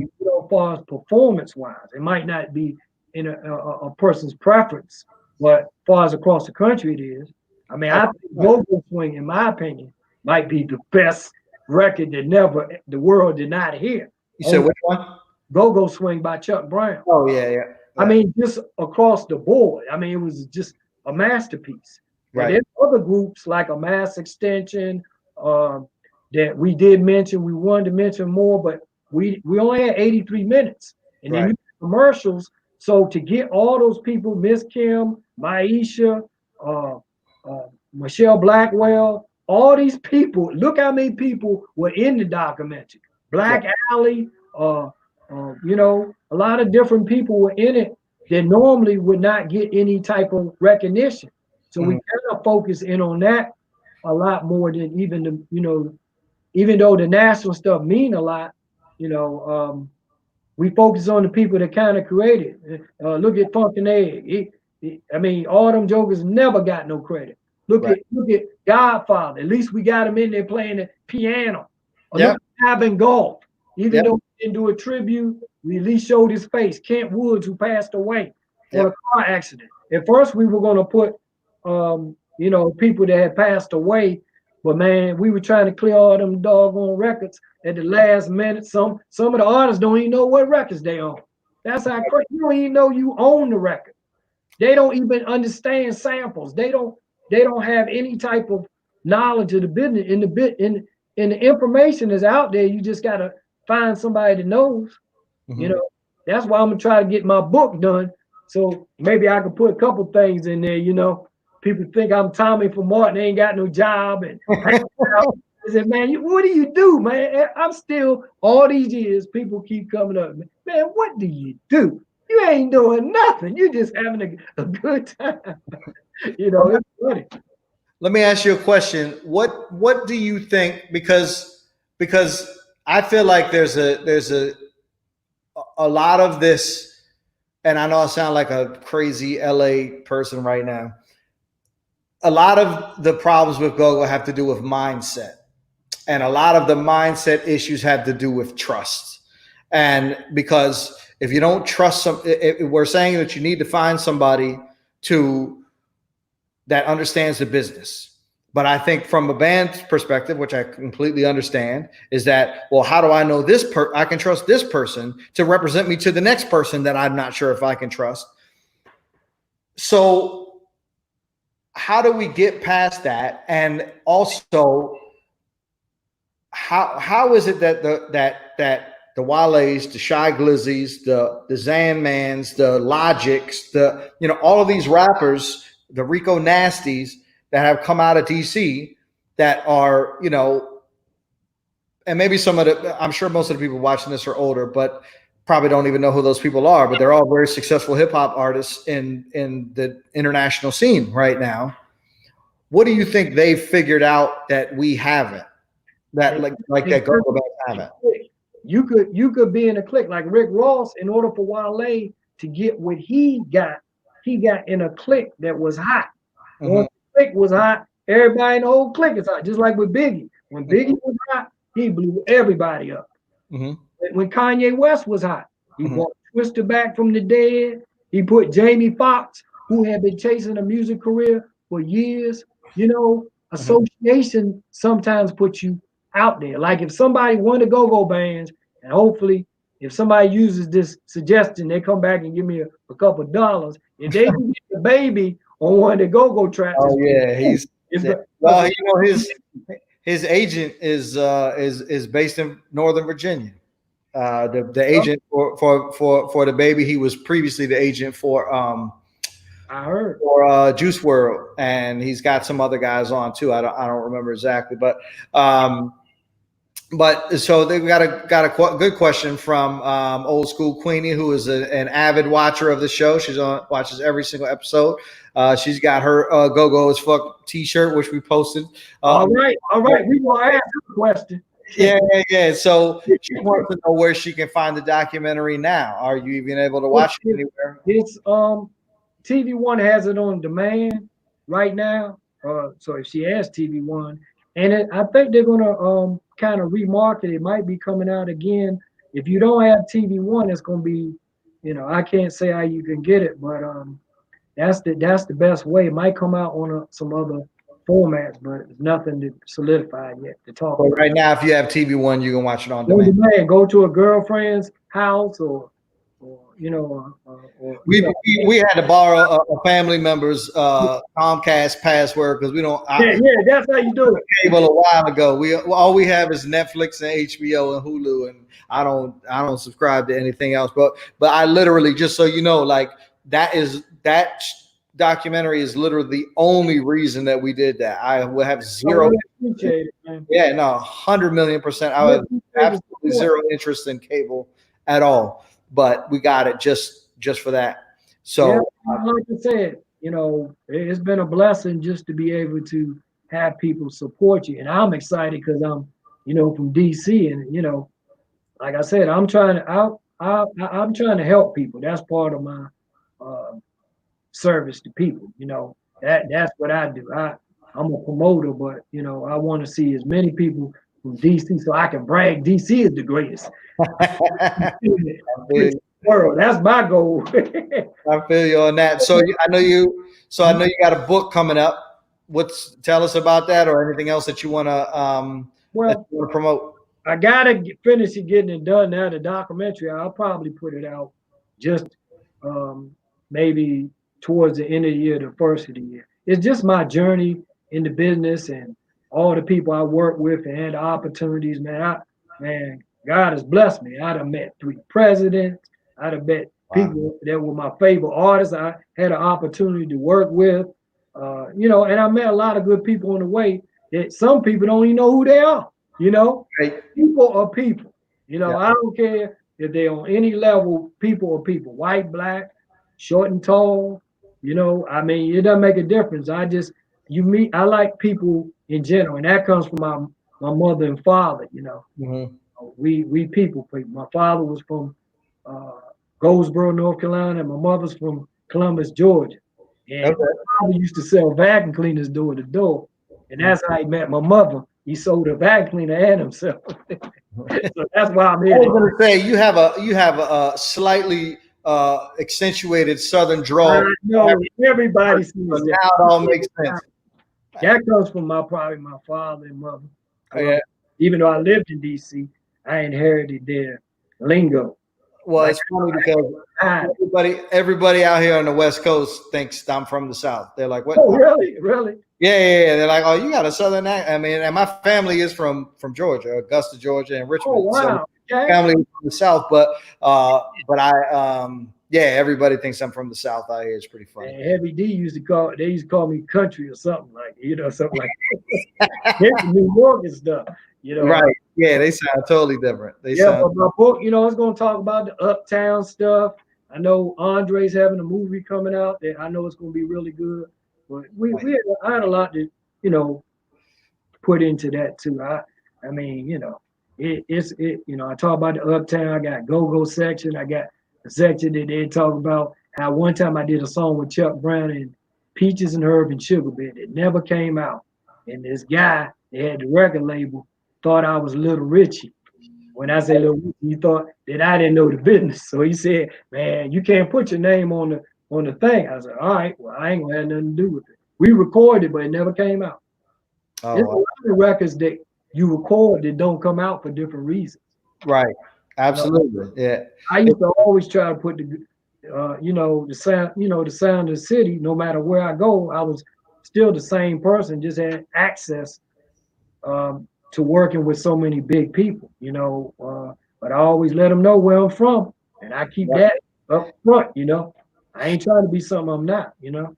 far as performance-wise, it might not be in a person's preference, but as far as across the country, it is. I mean, I think Go-Go Swing, in my opinion, might be the best record that the world did not hear. You said which one? Go-Go Swing by Chuck Brown. Oh, yeah. I mean, just across the board. I mean, it was just a masterpiece. Right. And there's other groups like a Mass Extension that we did mention. We wanted to mention more, but we only had 83 minutes. And then you had commercials. So to get all those people, Miss Kim, Maisha, Michelle Blackwell, all these people, look how many people were in the documentary. Black Alley, a lot of different people were in it that normally would not get any type of recognition. So we kind of focus in on that a lot more than even even though the national stuff mean a lot, we focus on the people that kind of created. Look at Funkin' Egg. I mean, all them jokers never got no credit. Look at Godfather. At least we got him in there playing the piano. Or Yep. look at Ivan Golf. Even Yep. though we didn't do a tribute, we at least showed his face. Kent Woods, who passed away on a car accident. At first, we were going to put, you know, people that had passed away, but man, we were trying to clear all them doggone records at the last minute. Some of the artists don't even know what records they own. That's how crazy. You don't even know you own the record. They don't even understand samples. They don't have any type of knowledge of the business. In the information is out there. You just gotta find somebody that knows. You know, that's why I'm gonna try to get my book done. So maybe I can put a couple things in there, you know. People think I'm Tommy from Martin, ain't got no job. And I said, man, what do you do, man? I'm still, all these years, people keep coming up. Man, what do you do? You ain't doing nothing. You just having a good time. You know, it's funny. Let me ask you a question. What do you think? Because I feel like there's a lot of this, and I know I sound like a crazy LA person right now. A lot of the problems with GoGo have to do with mindset, and a lot of the mindset issues have to do with trust. And because if you don't trust we're saying that you need to find somebody that understands the business. But I think from a band's perspective, which I completely understand, is that, well, how do I know I can trust this person to represent me to the next person that I'm not sure if I can trust. So how do we get past that? And also, how is it that the Wale's, the Shy Glizzies, the Zanmans, the Logics, all of these rappers, the Rico Nasties that have come out of DC that are, and maybe I'm sure most of the people watching this are older, but probably don't even know who those people are, but they're all very successful hip hop artists in the international scene right now. What do you think they've figured out that we haven't? That like that GoGo haven't? You could be in a clique like Rick Ross. In order for Wale to get what he got in a clique that was hot. Once the clique was hot, everybody in the whole clique is hot. Just like with Biggie. When Biggie was hot, he blew everybody up. When Kanye West was hot, he brought Twister back from the dead. He put Jamie Foxx, who had been chasing a music career for years. Association sometimes puts you out there. Like if somebody won the go-go bands, and hopefully if somebody uses this suggestion, they come back and give me a couple of dollars. If they can get the baby on one of the go-go tracks. Oh yeah, his agent is based in Northern Virginia. The agent for the baby, he was previously the agent for I heard for Juice WRLD, and he's got some other guys on too. I don't remember exactly, but so they got a good question from Old School Queenie, who is an avid watcher of the show. Watches every single episode. She's got her "Go as Fuck" T-shirt, which we posted. All right. We will ask a question. Yeah. So she wants to know where she can find the documentary now. Are you even able to watch it anywhere? It's TV One has it on demand right now. So if she has TV One, and I think they're gonna kind of remarket it. It might be coming out again. If you don't have TV One, it's gonna be, I can't say how you can get it, but that's the best way. It might come out on some other formats, but it's nothing to solidify yet to talk about. Right now, if you have TV One, you can watch it on demand. Go to a girlfriend's house or we had to borrow a family member's Comcast password because we don't. That's how you do it. Cable a while ago. All we have is Netflix and HBO and Hulu, and I don't subscribe to anything else. But I literally, just so you know, like that documentary is literally the only reason that we did that. I will have zero. Appreciate it, man. Yeah, no, 100,000,000%. I have absolutely zero interest in cable at all. But we got it just for that. So, like I said, it's been a blessing just to be able to have people support you, and I'm excited because I'm, from DC, and like I said, I'm trying to help people. That's part of my service to people. That's what I do. I'm a promoter, but you know, I want to see as many people from DC so I can brag DC is the greatest world. That's my goal. I feel you on that. So I know you. So I know you got a book coming up. Tell us about that, or anything else that you want Well, to promote? I gotta finish it, getting it done now. The documentary, I'll probably put it out just maybe towards the end of the year, the first of the year. It's just my journey in the business and all the people I work with and the opportunities, man. Man, God has blessed me. I'd have met 3 presidents. I'd have met people that were my favorite artists. I had an opportunity to work with, you know, and I met a lot of good people on the way that some people don't even know who they are. You know, Right. people are people. You know, Yeah. I don't care if they're on any level. People are people, white, black, short and tall. You know, I mean, it doesn't make a difference. I like people in general, and that comes from my mother and father. You know, Mm-hmm. we people. My father was from Goldsboro, North Carolina, and my mother's from Columbus, Georgia. And Okay. my father used to sell vacuum cleaners door to door, and that's how he met my mother. He sold a vacuum cleaner and himself. So that's why I'm I here. was going to say you have a slightly accentuated Southern drawl. I know everybody sees So that. now it all makes sense. That comes from probably my father and mother. Yeah. Even though I lived in DC, I inherited their lingo. Well, Like, it's funny because everybody out here on the West Coast thinks I'm from the South. They're like, "What?" oh, really? Really? Yeah. They're like, "Oh, you got a Southern accent." I mean, and my family is from Georgia, Augusta, Georgia, and Oh, Richmond. So wow. Okay. family is from the South, but yeah, everybody thinks I'm from the South out here. It's pretty funny. And Heavy D used to call me country or something like, you know, something like that. New York and stuff, you know. Right. Yeah, they sound totally different. But my book, you know, it's going to talk about the uptown stuff. I know Andre's having a movie coming out that I know it's going to be really good. But I had a lot to, you know, put into that too. I mean, you know, you know, I talk about the uptown. I got go-go section. I got a section that they talk about how one time I did a song with Chuck Brown and Peaches and Herb and Sugar Bear. It never came out. And this guy that had the record label thought I was Little Richie. When I say Little Richie, he thought that I didn't know the business. So he said, "Man, you can't put your name on the thing." I said, "All right, well, I ain't gonna have nothing to do with it." We recorded, but it never came out. Oh, There's a lot of records that you record that don't come out for different reasons. right. Absolutely. Yeah. I used to always try to put you know, the sound of the city. No matter where I go, I was still the same person, just had access to working with so many big people. You know, but I always let them know where I'm from, and I keep that up front. You know, I ain't trying to be something I'm not. You know.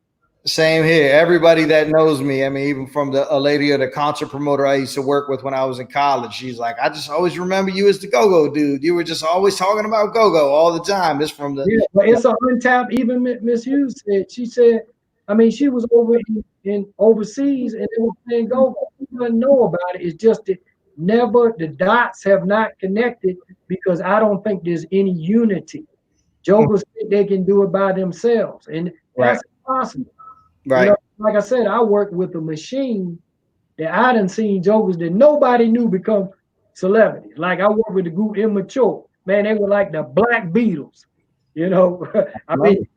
Same here. Everybody that knows me, I mean, even from a lady or the concert promoter I used to work with when I was in college, she's like, "I just always remember you as the go-go dude. You were just always talking about go-go all the time." It's from the But it's an untapped. Even Miss Hughes said, she said, I mean, she was over in overseas and they were playing go. People didn't know about it. It's just that the dots have not connected because I don't think there's any unity. Jokers think they can do it by themselves, and that's impossible. right. You know, like I said, I worked with a machine that I done seen jokers that nobody knew become celebrities. Like I worked with the group Immature. Man, they were like the Black Beatles. You know, I mean,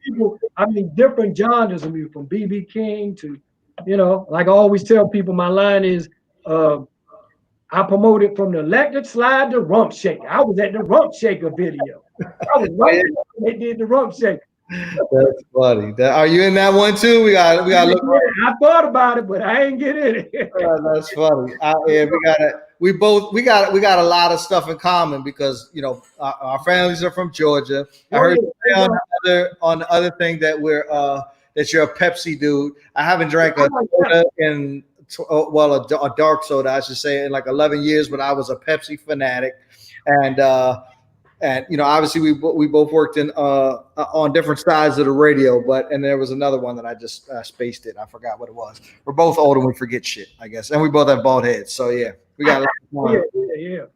different genres of music from BB King to, you know, like I always tell people, my line is, I promoted from the electric slide to rump shake. I was at the rump shaker video. I was right when they did the rump shake. That's funny. Are you in that one too? We got look. I thought about it, but I ain't get in it. That's funny. Yeah, we got a lot of stuff in common because you know our families are from Georgia. I heard you say on the other thing that that you're a Pepsi dude. I haven't drank a soda in a dark soda, I should say, in like 11 years, but I was a Pepsi fanatic, and you know, obviously we both worked in on different sides of the radio, and there was another one that I just spaced it. I forgot what it was. We're both old and we forget shit, I guess, and we both have bald heads. So yeah, we got a lot of yeah.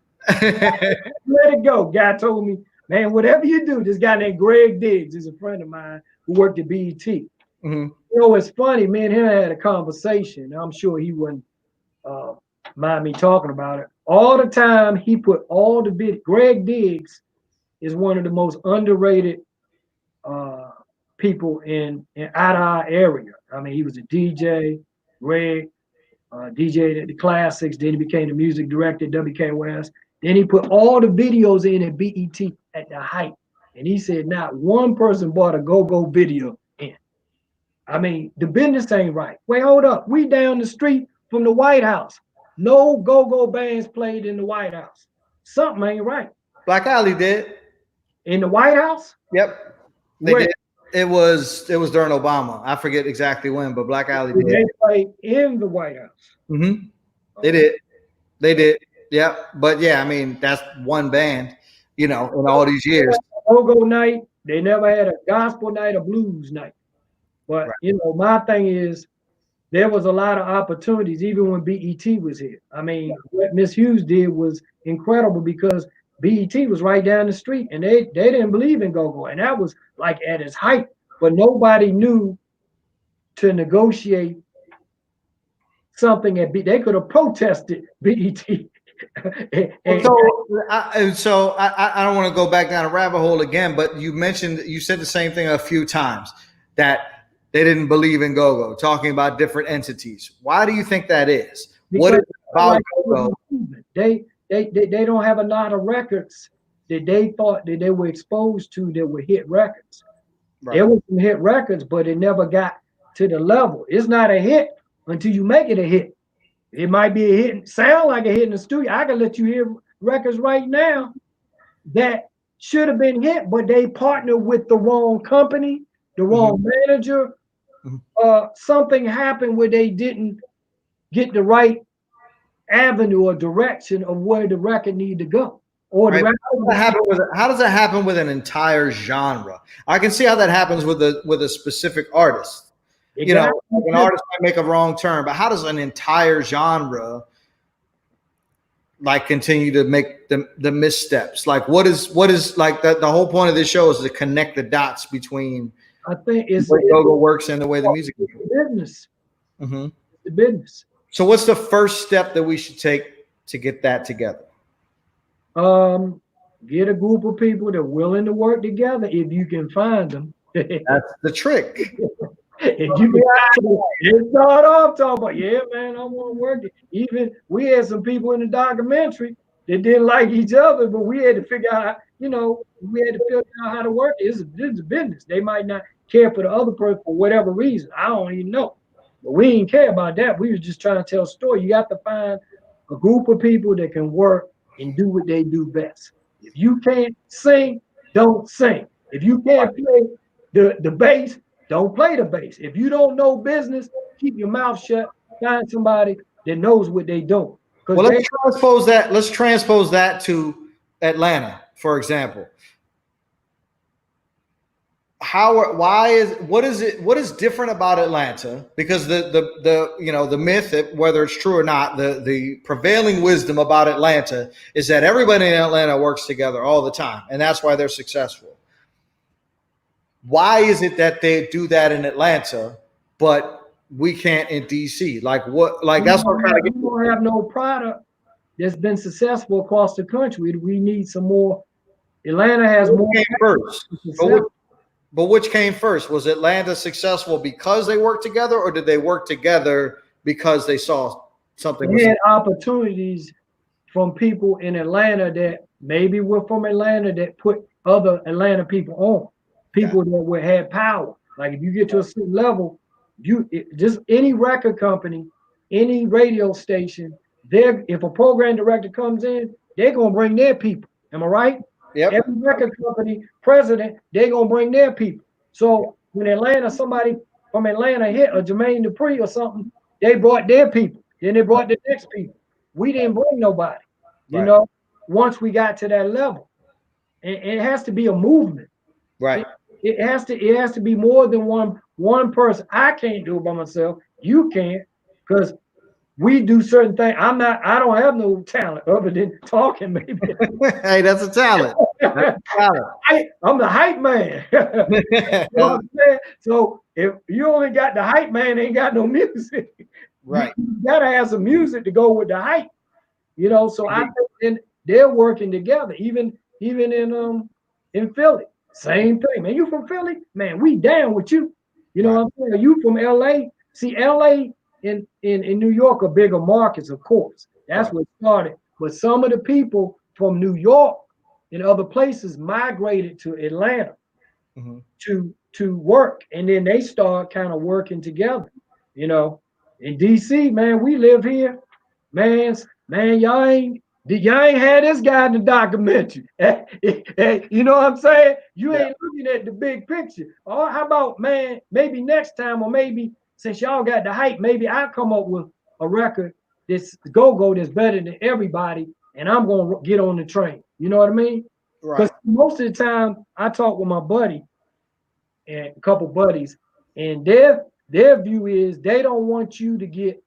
Let it go. Guy told me, man, whatever you do, this guy named Greg Diggs is a friend of mine who worked at BET. Mm-hmm. You know, it's funny. Me and him had a conversation. I'm sure he wouldn't mind me talking about it. All the time, he put all the video. Greg Diggs is one of the most underrated people in out of our area. I mean, he was a DJ. Greg DJ'd at the Classics. Then he became the music director at WKOS. Then he put all the videos in at BET at the height. And he said not one person bought a go-go video in. I mean, the business ain't right. Wait, hold up. We down the street from the White House. No go-go bands played in the White House. Something ain't right. Black Alley did. In the White House? Yep. They did. It was during Obama. I forget exactly when, but Black Alley did. They played in the White House. Mm-hmm. They did. They did. Yeah. But yeah, I mean, that's one band, you know, in all these years. Go-go night. They never had a gospel night, a blues night. But, Right. you know, my thing is there was a lot of opportunities, even when BET was here. I mean, what Miss Hughes did was incredible because BET was right down the street and they didn't believe in go-go. And that was like at its height. But nobody knew to negotiate something at BET. They could have protested BET. So I don't want to go back down a rabbit hole again, but you said the same thing a few times, that they didn't believe in go-go, talking about different entities. Why do you think that is? What is it about go-go? They don't have a lot of records that they thought that they were exposed to that were hit records. Right. There were some hit records, but it never got to the level. It's not a hit until you make it a hit. It might be a hit, sound like a hit in the studio. I can let you hear records right now that should have been hit, but they partnered with the wrong company, the wrong manager. Something happened where they didn't get the right avenue or direction of where the record needed to go. Or right. How does that happen with an entire genre? I can see how that happens with a specific artist. You know, an artist might make a wrong turn, but how does an entire genre like continue to make the missteps? Like what is like the whole point of this show is to connect the dots between I think it's the way go-go works and the way the music is. Business. Mm-hmm. The business. So what's the first step that we should take to get that together? Get a group of people that are willing to work together if you can find them. That's the trick. If you can start off talking about, yeah, man, I want to work it. Even we had some people in the documentary that didn't like each other, but we had to figure out, you know, we had to figure out how to work it. It's a business. They might not care for the other person for whatever reason. I don't even know. But we didn't care about that. We was just trying to tell a story. You got to find a group of people that can work and do what they do best. If you can't sing, don't sing. If you can't play the bass, don't play the bass. If you don't know business, keep your mouth shut. Find somebody that knows what they do. Well, let's transpose that to Atlanta, for example. What is different about Atlanta? Because the myth, whether it's true or not, the prevailing wisdom about Atlanta is that everybody in Atlanta works together all the time, and that's why they're successful. Why is it that they do that in Atlanta, but we can't in DC? Like what? Like that's what kind of. We don't have no product that's been successful across the country. We need some more. Atlanta has more. Came first. But which came first? Was Atlanta successful because they worked together, or did they work together because they saw something? They had opportunities from people in Atlanta that maybe were from Atlanta that put other Atlanta people on. People that had power. Like if you get to a certain level, just any record company, any radio station, if a program director comes in, they're gonna bring their people. Am I right? Yep. Every record company president, they're gonna bring their people. So when Atlanta, somebody from Atlanta hit a Jermaine Dupri or something, they brought their people. Then they brought the next people. We didn't bring nobody. You know, once we got to that level, and it has to be a movement. Right. It has to be more than one person. I can't do it by myself. You can't, because we do certain things. I don't have no talent other than talking, maybe. Hey, that's a talent. I'm the hype man. You know what I'm saying? So if you only got the hype man, ain't got no music. Right. You gotta have some music to go with the hype. You know, so I think they're working together, even in Philly. Same thing, man. You from Philly? Man, we down with you. You know what I'm saying? You from LA? See, LA in New York are bigger markets, of course. That's what started. But some of the people from New York and other places migrated to Atlanta to work, and then they start kind of working together. You know, in DC, man, we live here, man. Y'all ain't had this guy in the documentary. You know what I'm saying? You ain't looking at the big picture. Or how about, man, maybe next time, or maybe since y'all got the hype, maybe I'll come up with a record that's go-go that's better than everybody, and I'm gonna get on the train. You know what I mean? Because most of the time I talk with my buddy and a couple buddies, and their view is they don't want you to get,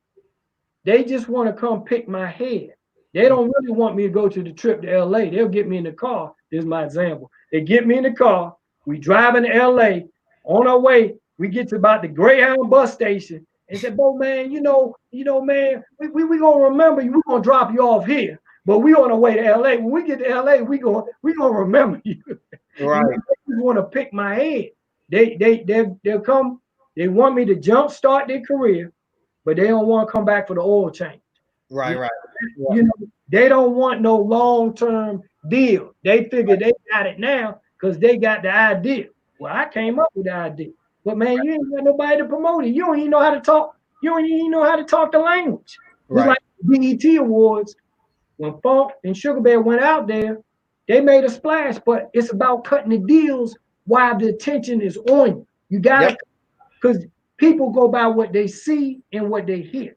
they just want to come pick my head. They don't really want me to go to the trip to LA. They'll get me in the car. This is my example. They get me in the car. We driving to LA. On our way, we get to about the Greyhound bus station and said, "Bo, man, you know, man, we gonna remember you. We're gonna drop you off here, but we on our way to LA. When we get to LA, we gonna remember you." Right. They just want to pick my head. They'll come. They want me to jumpstart their career, but they don't want to come back for the oil change. Right. You know, they don't want no long-term deal. They figure they got it now because they got the idea. Well, I came up with the idea. But man, you ain't got nobody to promote it. You don't even know how to talk. You don't even know how to talk the language. It's like the BET Awards, when Funk and Sugar Bear went out there, they made a splash, but it's about cutting the deals while the attention is on you. You got to, because people go by what they see and what they hear.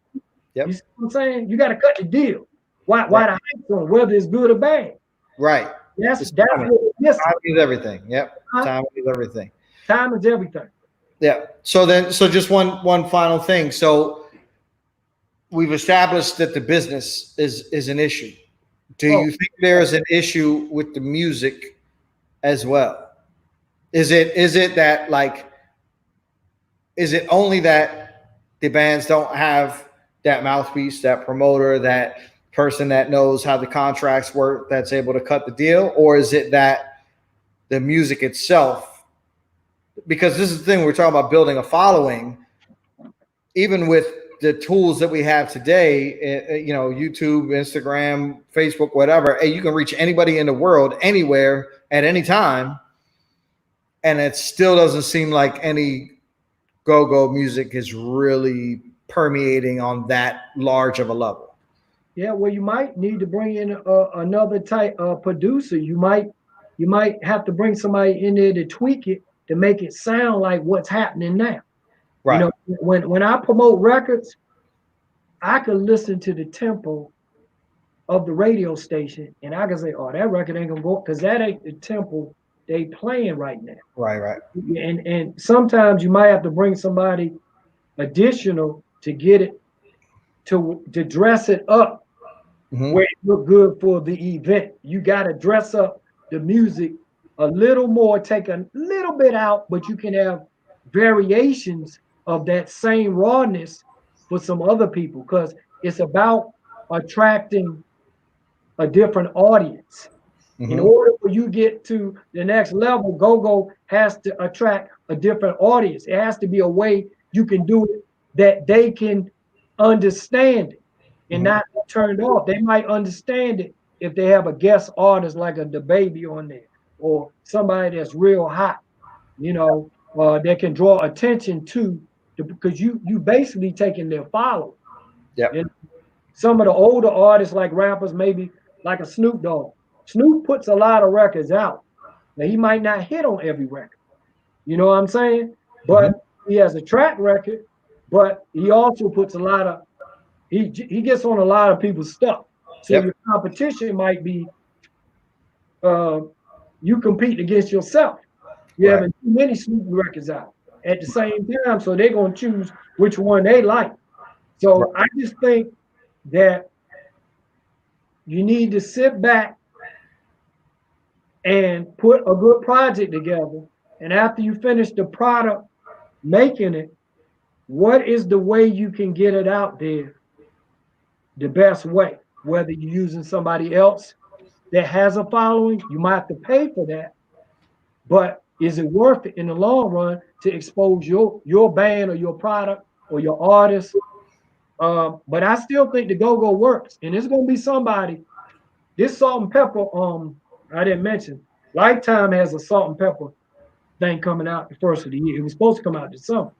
You see what I'm saying? You got to cut the deal. Why the hype's on, whether it's good or bad. Right. That's what time is everything. Yep. Time is everything. Time is everything. Yeah. So just one final thing. So we've established that the business is an issue. Do you think there is an issue with the music as well? Is it that, like, is it only that the bands don't have that mouthpiece, that promoter, that person that knows how the contracts work, that's able to cut the deal? Or is it that the music itself? Because this is the thing, we're talking about building a following, even with the tools that we have today, you know, YouTube, Instagram, Facebook, whatever. Hey, you can reach anybody in the world, anywhere, at any time. And it still doesn't seem like any go-go music is really permeating on that large of a level. Yeah, well, you might need to bring in another type of producer. You might have to bring somebody in there to tweak it to make it sound like what's happening now. Right. You know, when I promote records, I can listen to the tempo of the radio station and I can say, "Oh, that record ain't gonna go," because that ain't the tempo they playing right now. Right. And sometimes you might have to bring somebody additional to get it to dress it up where it look good for the event. You got to dress up the music a little more, take a little bit out, but you can have variations of that same rawness for some other people, because it's about attracting a different audience. In order for you to get to the next level, go-go has to attract a different audience. It has to be a way you can do it that they can understand it and not be turned off. They might understand it if they have a guest artist like a DaBaby on there, or somebody that's real hot, you know, that can draw attention to, because you basically taking their following. Yeah. Some of the older artists, like rappers, maybe like a Snoop Dogg. Snoop puts a lot of records out. Now, he might not hit on every record. You know what I'm saying? But he has a track record, but he also puts a lot of, he gets on a lot of people's stuff. So your competition might be, you compete against yourself. You having too many Snoop records out at the same time, so they're going to choose which one they like. So I just think that you need to sit back and put a good project together. And after you finish the product, making it, what is the way you can get it out there the best way? Whether you're using somebody else that has a following, you might have to pay for that. But is it worth it in the long run to expose your band or your product or your artist? But I still think the go-go works. And it's gonna be somebody. This salt and pepper, I didn't mention, Lifetime has a salt and pepper thing coming out the first of the year. It was supposed to come out this summer.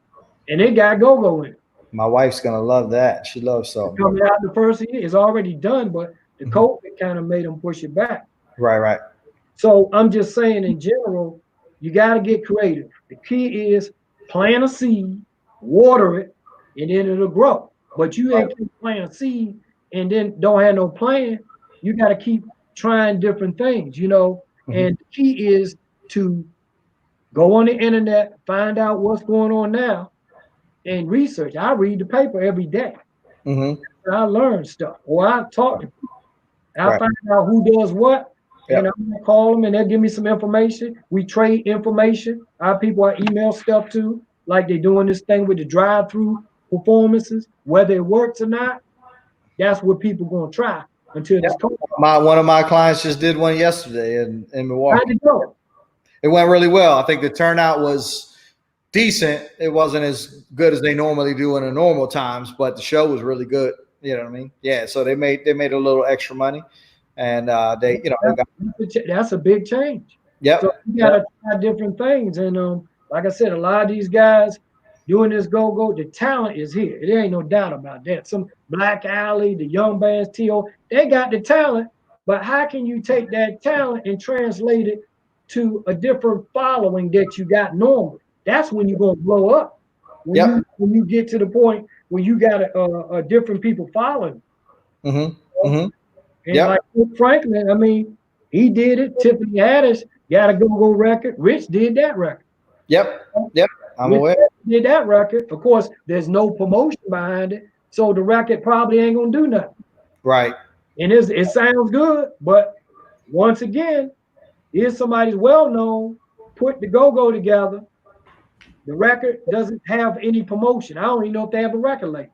And it got go-go in it. My wife's gonna love that. She loves salt. Coming out the first of the year. It's already done, but the COVID kind of made them push it back. Right. So I'm just saying in general, you got to get creative. The key is plant a seed, water it, and then it'll grow. But you ain't keep planting a seed and then don't have no plan. You got to keep trying different things, you know. And the key is to go on the internet, find out what's going on now, and research. I read the paper every day. I learn stuff, or I talk to people. I find out who does what, and I'm gonna call them, and they'll give me some information. We trade information. Our people I email stuff to, like they're doing this thing with the drive-through performances, whether it works or not. That's what people gonna try until it's cold. One of my clients just did one yesterday in Milwaukee. How'd it go? It went really well. I think the turnout was decent. It wasn't as good as they normally do in the normal times, but the show was really good. You know what I mean? Yeah. So they made a little extra money, and they, you know, that's a big change. Yep. So you gotta try different things, and like I said, a lot of these guys doing this go-go, the talent is here. There ain't no doubt about that. Some Black Alley, the young bands, T.O., they got the talent, but how can you take that talent and translate it to a different following that you got normally? That's when you're gonna blow up. When you get to the point where you got a different people following. And like Franklin, I mean, he did it. Tiffany Haddish got a go-go record. Rich did that record. I'm aware. Did that record. Of course, there's no promotion behind it, so the record probably ain't gonna do nothing. Right. And it sounds good, but once again, if somebody's well-known, put the go-go together, the record doesn't have any promotion. I don't even know if they have a record label.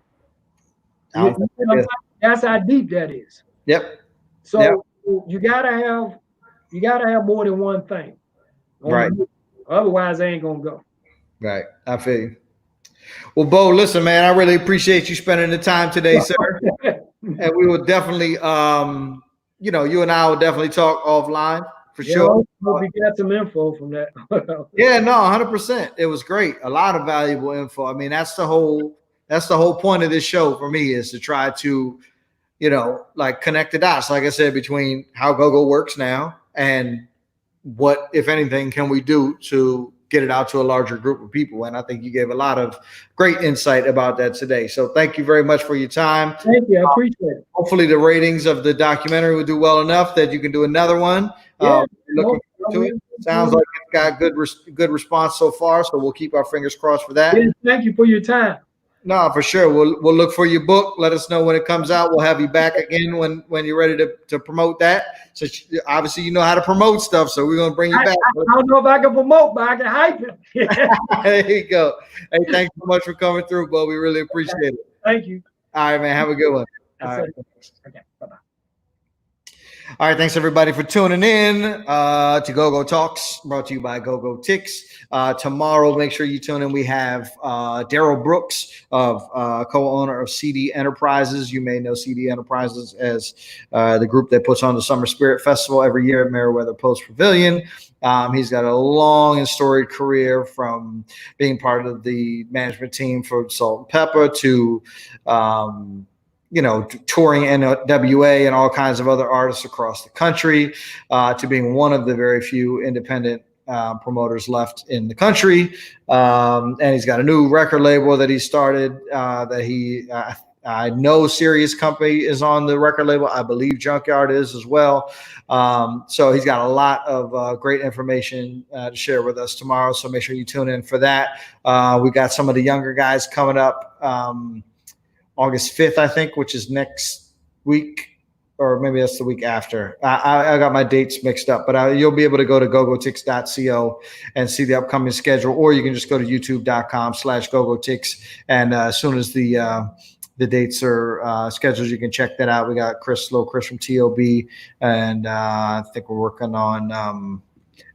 That's how deep that is. So you gotta have more than one thing. Right. Otherwise, they ain't gonna go. Right. I feel you. Well, Bo, listen, man, I really appreciate you spending the time today, sir. And we will definitely, you know, you and I will definitely talk offline for sure. We got some info from that. Yeah, no, 100%. It was great. A lot of valuable info. I mean, that's the whole point of this show for me, is to try to, you know, like connect the dots, like I said, between how go-go works now and what, if anything, can we do to get it out to a larger group of people. And I think you gave a lot of great insight about that today. So thank you very much for your time. Thank you. I appreciate it. Hopefully the ratings of the documentary will do well enough that you can do another one. Looking to it. Sounds like it's got good response so far. So we'll keep our fingers crossed for that. Yeah, thank you for your time. No, for sure. We'll look for your book. Let us know when it comes out. We'll have you back again when you're ready to promote that. So obviously you know how to promote stuff, so we're gonna bring you back. I don't know if I can promote, but I can hype it. There you go. Hey, thanks so much for coming through, Bo. We really appreciate it. Thank you. All right, man. Have a good one. All right. Okay. Bye-bye. All right, thanks everybody for tuning in to Gogotalx, brought to you by GOGOTIX. Tomorrow, make sure you tune in. We have Daryl Brooks, co-owner of CD Enterprises. You may know CD Enterprises as the group that puts on the Summer Spirit Festival every year at Meriwether Post Pavilion. He's got a long and storied career, from being part of the management team for Salt and Pepper to you know, touring NWA and all kinds of other artists across the country, to being one of the very few independent promoters left in the country. And he's got a new record label that he started that I know Sirius Company is on the record label. I believe Junkyard is as well. So he's got a lot of great information to share with us tomorrow. So make sure you tune in for that. We got some of the younger guys coming up. August 5th, I think, which is next week. or maybe that's the week after. I got my dates mixed up, but you'll be able to go to gogotix.co and see the upcoming schedule, or you can just go to youtube.com/gogotix. And as soon as the dates are scheduled, you can check that out. We got Chris from TOB, and I think we're working on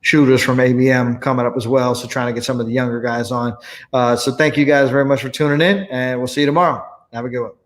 shooters from ABM coming up as well. So trying to get some of the younger guys on. So thank you guys very much for tuning in, and we'll see you tomorrow. Have a good one.